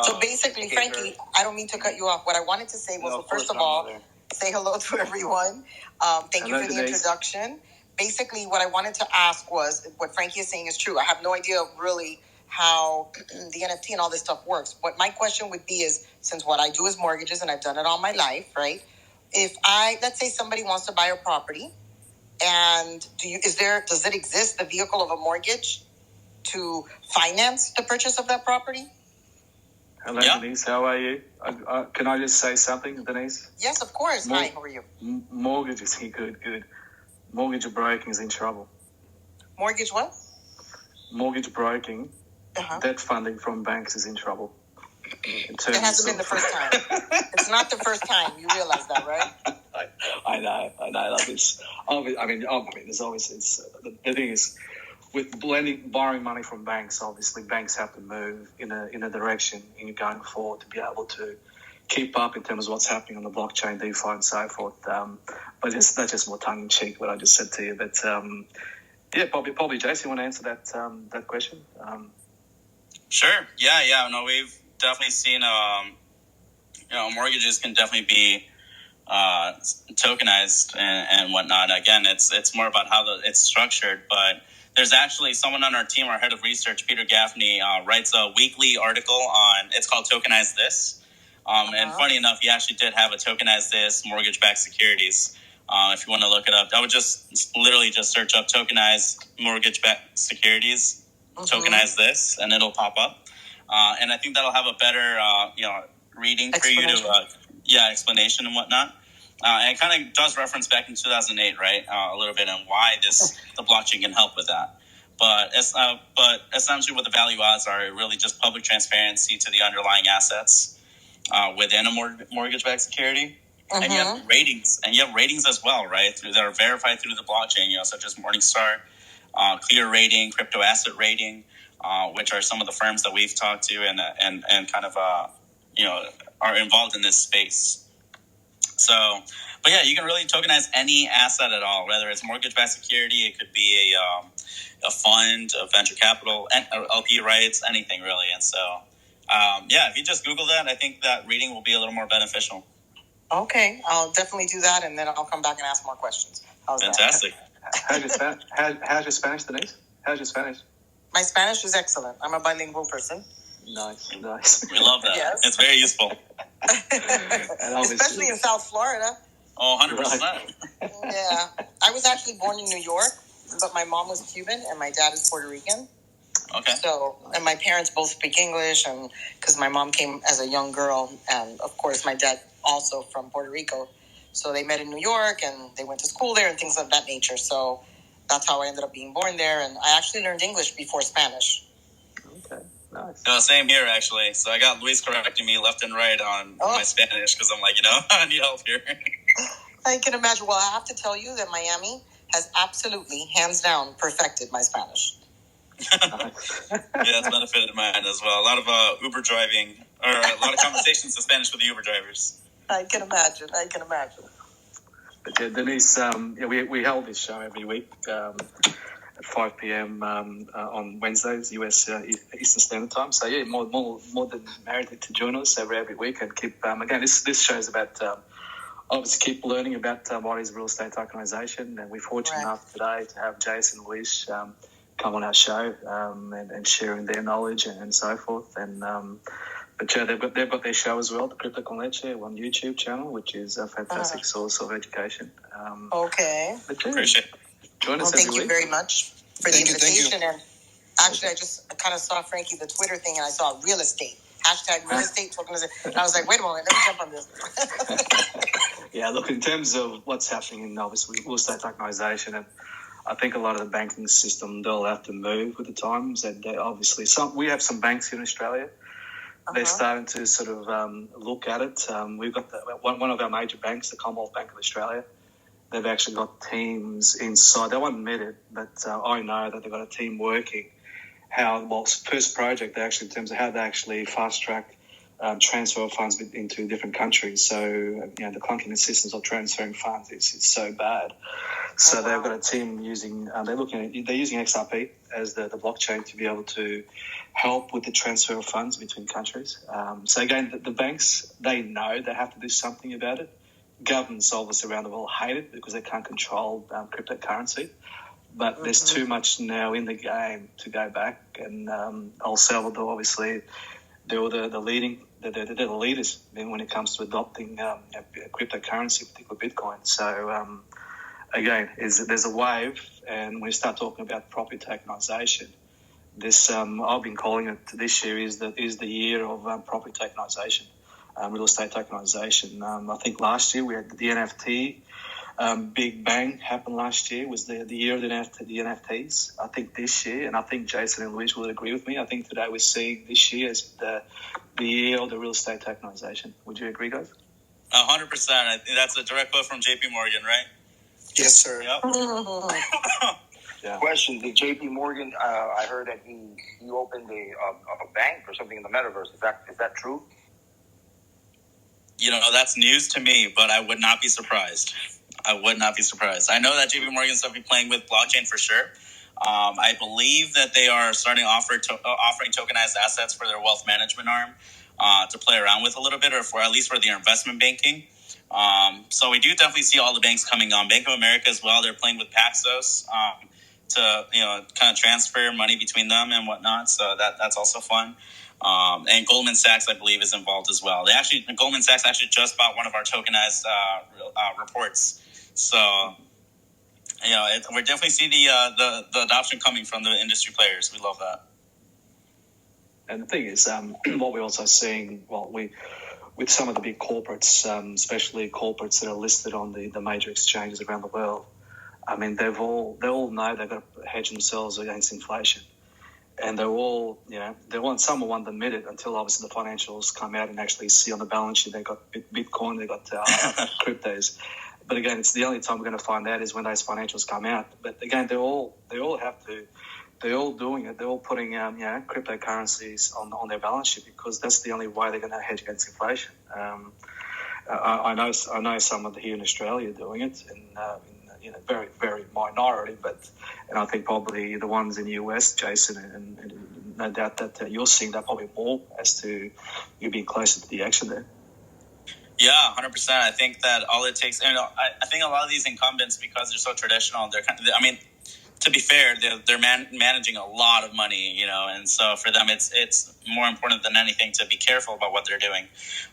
So basically, Frankie, I don't mean to cut you off. What I wanted to say was, first of all, say hello to everyone. Thank you for the introduction. Basically, what I wanted to ask was, what Frankie is saying is true. I have no idea really how the NFT and all this stuff works. What my question would be is, since what I do is mortgages and I've done it all my life, right? Let's say somebody wants to buy a property, and does it exist, the vehicle of a mortgage, to finance the purchase of that property? Hello, yeah. Denise. How are you? Can I just say something, Denise? Yes, of course. Hi, how are you? Mortgages, good. Mortgage broking is in trouble. Mortgage what? Mortgage broking, debt funding from banks is in trouble. It hasn't been the first time. It's not the first time. You realize that, right? I know. Like this. There's always the thing is, with borrowing money from banks, obviously banks have to move in a direction in going forward to be able to keep up in terms of what's happening on the blockchain, DeFi, and so forth. But that's just more tongue in cheek what I just said to you. But probably Jason, you want to answer that question? Sure. Yeah. No, we've definitely seen. Mortgages can definitely be tokenized and whatnot. Again, it's more about how it's structured. But there's actually someone on our team, our head of research, Peter Gaffney, writes a weekly article on. It's called Tokenize This. And funny enough, he actually did have a Tokenize This mortgage-backed securities. If you want to look it up, I would just literally just search up tokenized mortgage-backed securities, Tokenize This, and it'll pop up. And I think that'll have a better, reading for you to, explanation and whatnot. And it kind of does reference back in 2008, right? A little bit on why the blockchain can help with that. But essentially what the value adds are really just public transparency to the underlying assets within a mortgage-backed security. And you have ratings. And you have ratings as well, right? That are verified through the blockchain, such as Morningstar, Clear Rating, Crypto Asset Rating, which are some of the firms that we've talked to and kind of, are involved in this space. So, but yeah, you can really tokenize any asset at all, whether it's mortgage-backed security, it could be a fund, a venture capital, LP rights, anything really. And so, if you just Google that, I think that reading will be a little more beneficial. Okay, I'll definitely do that, and then I'll come back and ask more questions. How's Fantastic. That? How's your Spanish, Denise? How's your Spanish? My Spanish is excellent. I'm a bilingual person. Nice. We love that. Yes. It's very useful. Especially in South Florida. Oh, 100%. Yeah. I was actually born in New York, but my mom was Cuban and my dad is Puerto Rican. Okay. So, and my parents both speak English, and because my mom came as a young girl, and of course my dad also from Puerto Rico. So they met in New York, and they went to school there and things of that nature. So that's how I ended up being born there, and I actually learned English before Spanish. Okay. Nice. No, same here, actually. So I got Luis correcting me left and right on my Spanish because I'm like, I need help here. I can imagine. Well, I have to tell you that Miami has absolutely, hands down, perfected my Spanish. Yeah, it's benefited mine as well. A lot of Uber driving, or a lot of conversations in Spanish with the Uber drivers. I can imagine. But yeah, Denise, we hold this show every week at 5 p.m. On Wednesdays, US Eastern Standard Time. So yeah, more than married to join us every week and keep again. This show is about obviously keep learning about what is real estate tokenization, and we're fortunate enough today to have Jason and Luis come on our show and sharing their knowledge and so forth. And but yeah, they've got their show as well, the CryptoConLeche on YouTube channel, which is a fantastic source of education. Okay. But yeah, appreciate it. Join us thank every you week. very much for the invitation. You. And actually, I just kind of saw, Frankie, the Twitter thing, and I saw real estate. #real estate tokenization. And I was like, wait a moment, let me jump on this. Yeah, look, in terms of what's happening in, obviously, real estate tokenization, and I think a lot of the banking system, they'll have to move with the times. And obviously, we have some banks here in Australia. They're starting to sort of look at it. We've got one of our major banks, the Commonwealth Bank of Australia. They've actually got teams inside. They won't admit it, but I know that they've got a team working. First project, they actually, in terms of how they actually fast-track transfer of funds into different countries. So, the clunkiness systems of transferring funds is so bad. So they've got a team using, they're using XRP as the blockchain to be able to help with the transfer of funds between countries. So again, the banks, they know they have to do something about it. Governments obviously around the world hate it because they can't control cryptocurrency. But there's too much now in the game to go back. And El Salvador, obviously, they were the leaders when it comes to adopting cryptocurrency, particularly Bitcoin. So again, there's a wave, and when we start talking about property tokenization, this I've been calling it this year is the year of property tokenization, real estate tokenization. I think last year we had the NFT big bang happened last year, was the year of the NFTs. I think this year, and I think Jason and Luis will agree with me, I think today we're seeing this year as the year of the real estate tokenization. Would you agree, guys? 100%. I think that's a direct quote from JP Morgan, right? Yes, sir. Yep. Yeah. Question: did JP Morgan? I heard that he opened a bank or something in the metaverse. Is that true? That's news to me, but I would not be surprised. I know that JP Morgan's going to be playing with blockchain for sure. I believe that they are starting offering tokenized assets for their wealth management arm to play around with a little bit, or at least for their investment banking. So we do definitely see all the banks coming on. Bank of America as well. They're playing with Paxos to kind of transfer money between them and whatnot. So that's also fun. And Goldman Sachs, I believe, is involved as well. Goldman Sachs actually just bought one of our tokenized reports. So we definitely see the adoption coming from the industry players. We love that. And the thing is, what we're also seeing, with some of the big corporates, especially corporates that are listed on the major exchanges around the world, I mean, they all know they've got to hedge themselves against inflation. And they're all, some will want to admit it until obviously the financials come out and actually see on the balance sheet they've got Bitcoin, they've got cryptos. But again, it's the only time we're going to find out is when those financials come out. But again, they're all doing it. They're all putting, cryptocurrencies on their balance sheet because that's the only way they're going to hedge against inflation. I know some of here in Australia doing it, and very, very minority. And I think probably the ones in the US, Jason, and no doubt that you're seeing that probably more as to you being closer to the action there. Yeah, 100%. I think that all it takes, I think a lot of these incumbents, because they're so traditional, they're to be fair, they're managing a lot of money, and so for them, it's more important than anything to be careful about what they're doing.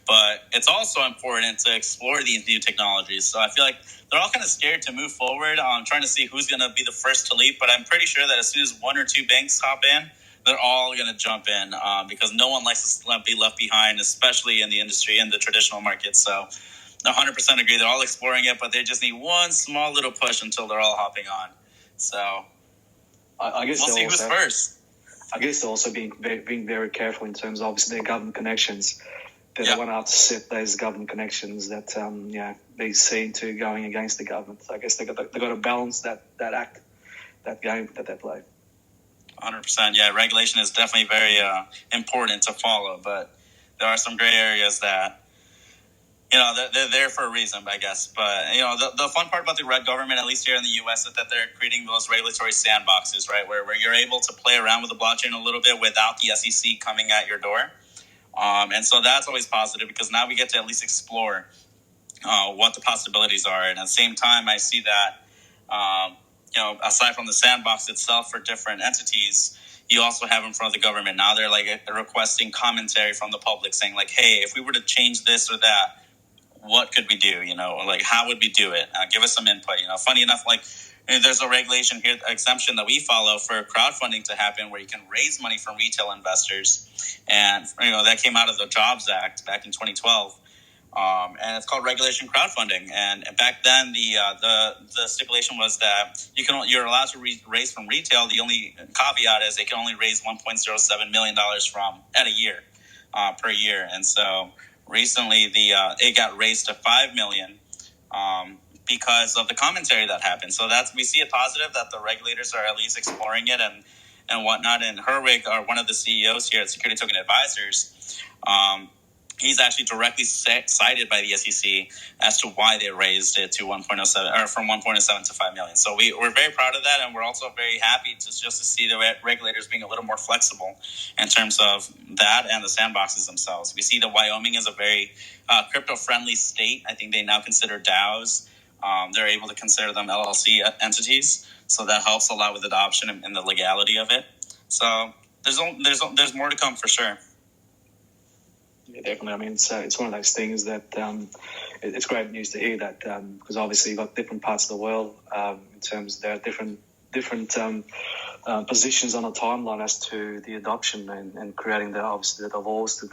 But it's also important to explore these new technologies. So I feel like they're all kind of scared to move forward on trying to see who's going to be the first to leap. But I'm pretty sure that as soon as one or two banks hop in, they're all going to jump in because no one likes to be left behind, especially in the industry, in the traditional market. So 100% agree. They're all exploring it, but they just need one small little push until they're all hopping on. So I guess we'll see who's first. I guess they're also being very careful in terms of obviously their government connections. They don't want to upset those government connections that they seen to going against the government. So I guess they got to balance that game that they play. 100%. Yeah, regulation is definitely very important to follow, but there are some gray areas that, they're there for a reason, I guess. But, the fun part about the red government, at least here in the U.S., is that they're creating those regulatory sandboxes, right, where you're able to play around with the blockchain a little bit without the SEC coming at your door. And so that's always positive because now we get to at least explore what the possibilities are. And at the same time, I see that, aside from the sandbox itself for different entities, you also have in front of the government. Now they're requesting commentary from the public saying hey, if we were to change this or that, what could we do? How would we do it? Give us some input. Funny enough, there's a regulation here, exemption that we follow for crowdfunding to happen where you can raise money from retail investors. And, that came out of the Jobs Act back in 2012. And it's called regulation crowdfunding. And back then, the stipulation was that you're allowed to raise from retail. The only caveat is they can only raise $1.07 million at a year, per year. And so recently, it got raised to $5 million. Because of the commentary that happened. So we see a positive that the regulators are at least exploring it and whatnot. And Herwig, one of the CEOs here at Security Token Advisors, he's actually directly cited by the SEC as to why they raised it to 1.07 or from 1.07 to 5 million. So we're very proud of that, and we're also very happy to see the regulators being a little more flexible in terms of that and the sandboxes themselves. We see that Wyoming is a very crypto-friendly state. I think they now consider DAOs. They're able to consider them LLC entities, so that helps a lot with adoption and the legality of it. So there's more to come for sure. Yeah, definitely. I mean, it's one of those things that it's great news to hear that because obviously you've got different parts of the world in terms of there are different positions on the timeline as to the adoption and creating the laws to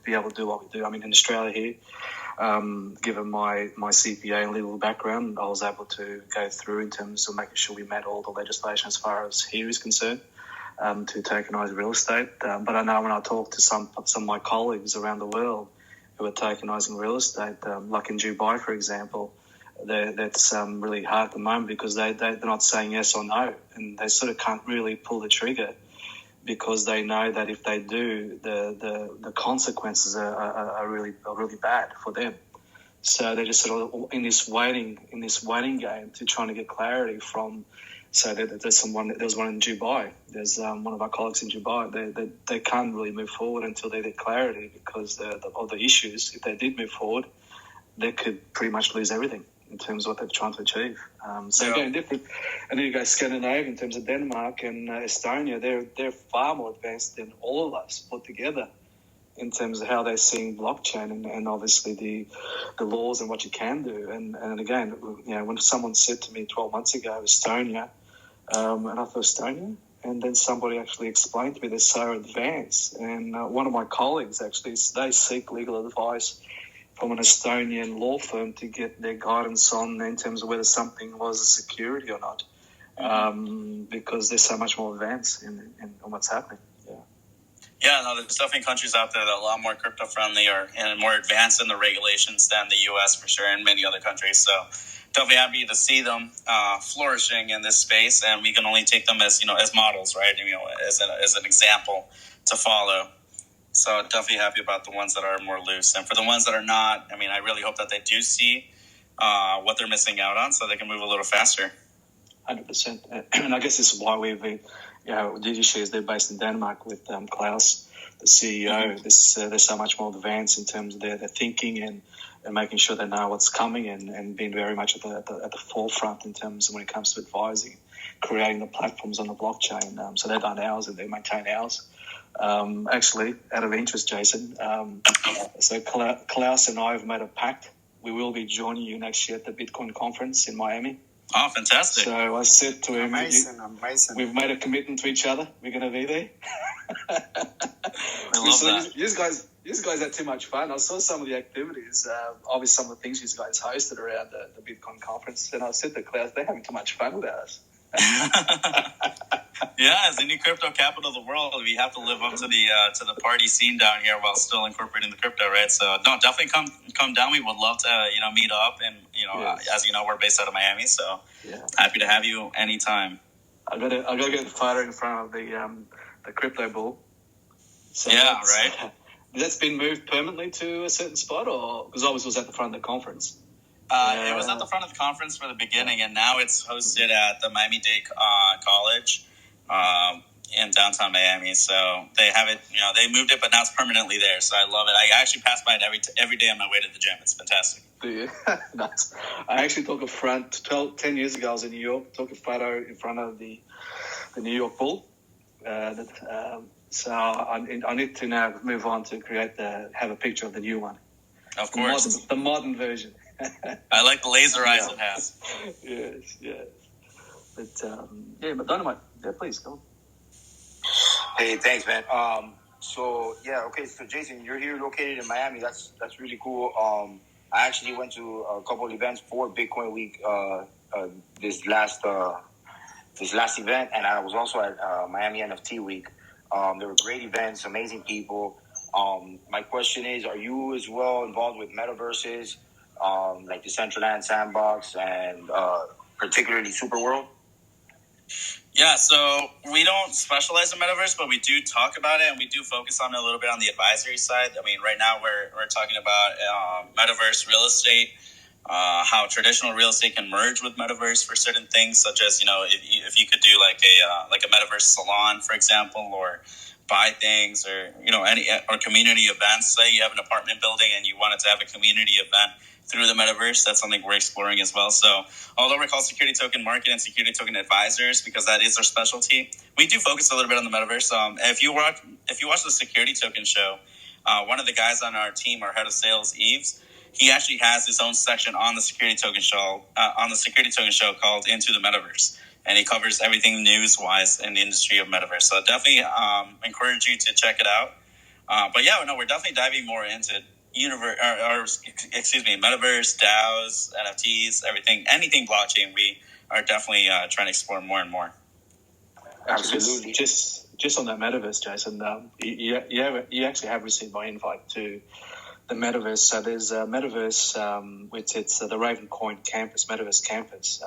be able to do what we do. I mean, in Australia here, given my CPA and legal background, I was able to go through in terms of making sure we met all the legislation as far as here is concerned. To tokenize real estate. But I know when I talk to some of my colleagues around the world who are tokenizing real estate, like in Dubai, for example, that's really hard at the moment because they're not saying yes or no, and they sort of can't really pull the trigger because they know that if they do, the consequences are really bad for them. So they're just sort of in this waiting game to trying to get clarity from. So there was one in Dubai. There's one of our colleagues in Dubai. They can't really move forward until they get clarity because of the issues. If they did move forward, they could pretty much lose everything in terms of what they're trying to achieve. Again, different. And then you go Scandinavia in terms of Denmark and Estonia. They're far more advanced than all of us put together in terms of how they're seeing blockchain and obviously the laws and what you can do. And again, when someone said to me 12 months ago, Estonia. And I thought Estonia, and then somebody actually explained to me they're so advanced. And one of my colleagues actually, they seek legal advice from an Estonian law firm to get their guidance on in terms of whether something was a security or not, because they're so much more advanced in what's happening. Yeah, no, there's definitely countries out there that are a lot more crypto-friendly and more advanced in the regulations than the U.S. for sure, and many other countries. So definitely happy to see them flourishing in this space, and we can only take them as models, right? As an example to follow. So definitely happy about the ones that are more loose, and for the ones that are not, I mean, I really hope that they do see what they're missing out on, so they can move a little faster. 100%, and I guess this is why we've been. DigiShares, they're based in Denmark with Klaus, the CEO. They're so much more advanced in terms of their thinking and making sure they know what's coming and being very much at the forefront in terms of when it comes to advising, creating the platforms on the blockchain. So they've done ours and they maintain ours. Actually, out of interest, Jason, so Klaus and I have made a pact. We will be joining you next year at the Bitcoin conference in Miami. Oh, fantastic. So I said to him, amazing. We've made a commitment to each other. We're going to be there. I love that. You guys had too much fun. I saw some of the activities, obviously some of the things you guys hosted around the Bitcoin conference. And I said to Klaus, they're having too much fun with us. Yeah, as the new crypto capital of the world, we have to live up to the party scene down here while still incorporating the crypto, right? So, no, definitely come down. We would love to, meet up, and Yes. as you know, we're based out of Miami, so happy to have you anytime. I gotta get the photo in front of the crypto bull. So right. That's been moved permanently to a certain spot, or because always was at the front of the conference. It was at the front of the conference for the beginning, and now it's hosted at the Miami-Dade College in downtown Miami. So they have it, they moved it, but now it's permanently there. So I love it. I actually pass by it every day on my way to the gym. It's fantastic. Nice. I actually took a front 10 years ago. I was in New York. Took a photo in front of the New York Bull. So I need to now move on to have a picture of the new one. Of course, the modern version. I like the laser eyes it has. Yes. But but Dynamite, please go on. Hey, thanks, man. So Jason, you're here located in Miami. That's really cool. I actually went to a couple of events for Bitcoin Week this last event, and I was also at Miami NFT Week. There were great events, amazing people. My question is, are you as well involved with metaverses, like the Decentraland Sandbox and particularly Superworld? Yeah, so we don't specialize in metaverse, but we do talk about it, and we do focus on it a little bit on the advisory side. I mean, right now we're talking about metaverse real estate, how traditional real estate can merge with metaverse for certain things, such as if you could do like a metaverse salon, for example, or buy things, or or community events. Say you have an apartment building and you wanted to have a community event through the metaverse. That's something we're exploring as well. So although we're called Security Token Market and Security Token Advisors, because that is our specialty, we do focus a little bit on the metaverse. If you watch the Security Token show, one of the guys on our team, our head of sales, Eves, he actually has his own section on the Security Token show, called Into the Metaverse. And he covers everything news-wise in the industry of metaverse. So definitely encourage you to check it out. We're definitely diving more into metaverse, DAOs, NFTs, anything blockchain. We are definitely trying to explore more and more. Absolutely. Just on that metaverse, Jason, you actually have received my invite to the metaverse. So there's a metaverse, which it's the Ravencoin campus, metaverse campus.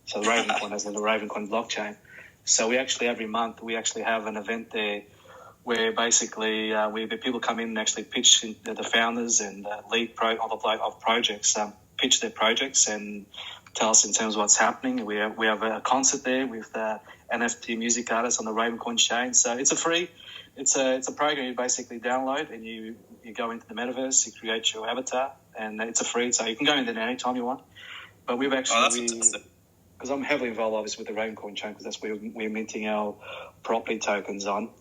So the Ravencoin is in the Ravencoin blockchain. So we actually every month we actually have an event there where basically people come in and actually pitch the founders and lead of projects, pitch their projects and tell us in terms of what's happening. We have a concert there with NFT music artists on the Ravencoin chain. So it's a program you basically download and you go into the metaverse, you create your avatar, and it's a free. So you can go in there anytime you want. But we've actually because I'm heavily involved, obviously, with the Ravencoin chain, because that's where we're minting our property tokens on.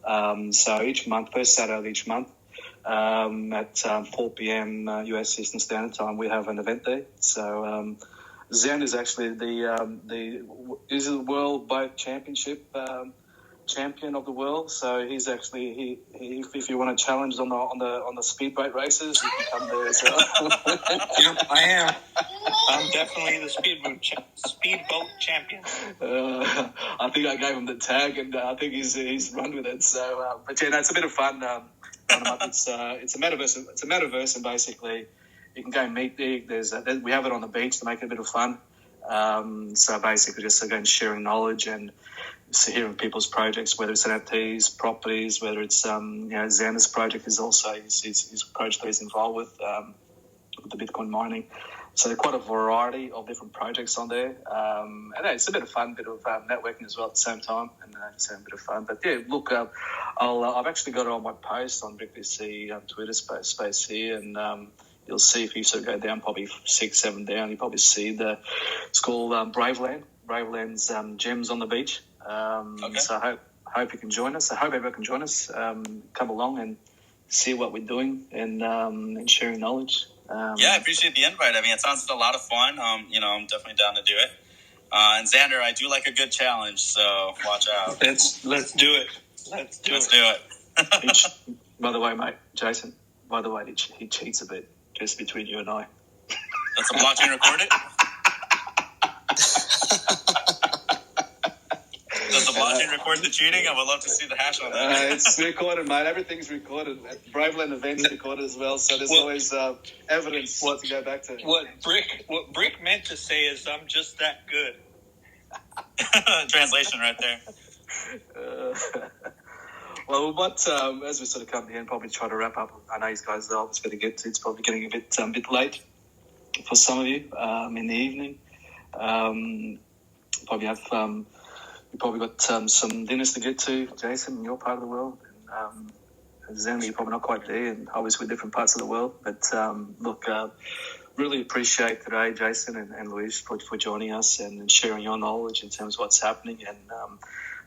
So each month, first Saturday of each month, at 4 p.m. US Eastern Standard Time, we have an event there. So Zen is actually the World Boat Championship champion of the world. So he's actually if you want to challenge on the speedboat races, you can come there as well. Yep, I am. I'm definitely the speedboat champion. I think I gave him the tag, and I think he's run with it. So, it's a bit of fun. It's a metaverse. It's a metaverse, and basically, you can go and meet there. We have it on the beach to make it a bit of fun. So basically, just again sharing knowledge and hearing people's projects, whether it's NFTs, properties, whether it's Xander's project is also his project that he's involved with the Bitcoin mining. So there's quite a variety of different projects on there, and it's a bit of fun, bit of networking as well at the same time, and just having a bit of fun. But yeah, look, I've actually got it on my post on BRIK Twitter space here, and you'll see if you sort of go down probably 6-7 down, you probably see it's called Braveland's Gems on the Beach. Okay. So I hope you can join us. I hope everyone can join us. Come along and see what we're doing and sharing knowledge. I appreciate the invite. I mean, it sounds like a lot of fun. I'm definitely down to do it. And Xander, I do like a good challenge, so watch out. Let's do it. Let's do it. By the way, mate, Jason, he cheats a bit, just between you and I. That's a blockchain recorded? Does the blockchain Did you record the cheating? I would love to see the hash on that. It's recorded, mate. Everything's recorded. Braveland events recorded as well, so there's always evidence to go back to. What BRIK meant to say is, I'm just that good. Translation right there. Well, what as we sort of come here and probably try to wrap up, I know you guys are obviously going to get to. It's probably getting a bit late for some of you in the evening. Probably have you probably got some dinners to get to, Jason, in your part of the world. Zen, you're probably not quite there, and obviously different parts of the world. But look, really appreciate today, Jason and Luis, for joining us and sharing your knowledge in terms of what's happening and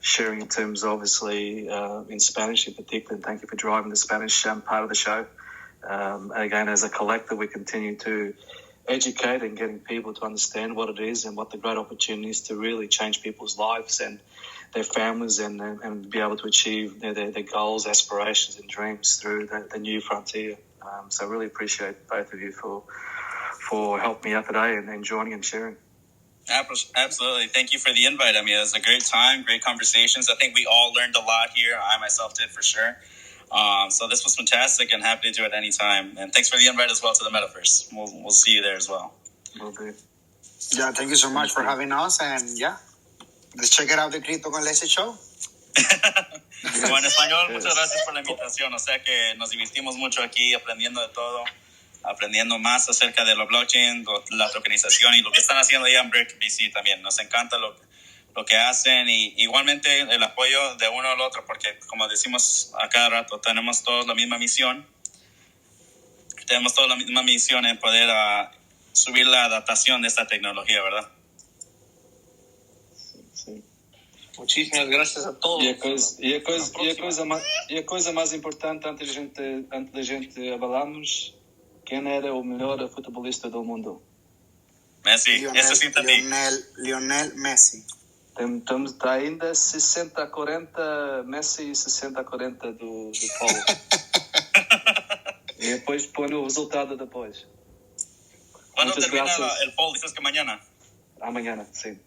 sharing in terms, obviously, in Spanish in particular. And thank you for driving the Spanish part of the show. And again, as a collective, we continue to educate and getting people to understand what it is and what the great opportunity is to really change people's lives and their families and be able to achieve their goals, aspirations and dreams through the new frontier. So I really appreciate both of you for helping me out today and joining and sharing. Absolutely. Thank you for the invite. I mean, it was a great time, great conversations. I think we all learned a lot here. I myself did for sure. So this was fantastic and happy to do it anytime. And thanks for the invite as well to the Metaverse. We'll see you there as well. Will do. Yeah, thank you so much for having us. And yeah, let's check it out, the CryptoConLeche show. Bueno, en español, muchas gracias por la invitación. O sea que nos divertimos mucho aquí aprendiendo de todo, aprendiendo más acerca de lo blockchain, la tokenización y lo que están haciendo allá en BRIK BC también. Nos encanta lo que hacen y igualmente el apoyo de uno al otro porque como decimos a cada rato, tenemos todos la misma misión. Tenemos toda la misma misión en poder subir la adaptación de esta tecnología, ¿verdad? Sí. Muchísimas gracias a todos. E a coisa mais importante antes da gente abalarmos, quem era o melhor futebolista do mundo? Messi, esse sim também. Lionel Messi. Está ainda 60-40 Messi e 60-40 do Paulo. E depois põe o resultado depois. Quando termina o poll? Dices que mañana? Amanhã, sim.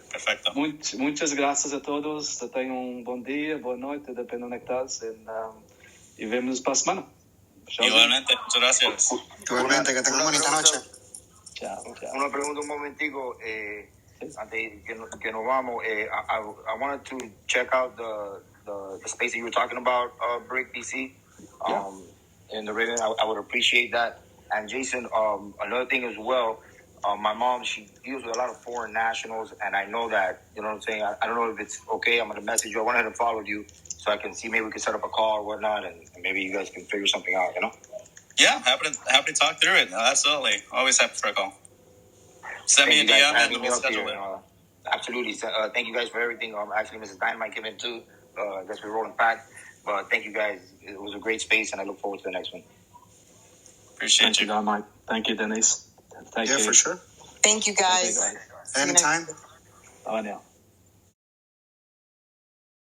Perfecto. Muitas graças a todos. Tenham um bom dia, boa noite, depende onde estás. E vemos para a semana. Igualmente, muchas gracias. Igualmente, que tengan bonita noche. Chao. Una pregunta un momentico, antes que nos vamos. I wanted to check out the space that you were talking about, BRIK BC, in the Raven. I would appreciate that. And Jason, another thing as well, my mom, she deals with a lot of foreign nationals, and I know that, you know what I'm saying, I don't know if it's okay, I'm going to message you. I went ahead and followed you so I can see maybe we can set up a call or whatnot, and maybe you guys can figure something out, you know? Yeah, happy to talk through it. Absolutely. Always happy for a call. Send me a DM and we'll schedule it. Absolutely. Thank you guys for everything. Actually, Mrs. Dynamite came in too. I guess we're rolling back. But thank you guys. It was a great space, and I look forward to the next one. Appreciate you. Mike. Thank you, Denise. For sure. Thank you, guys. Anytime. Bye now.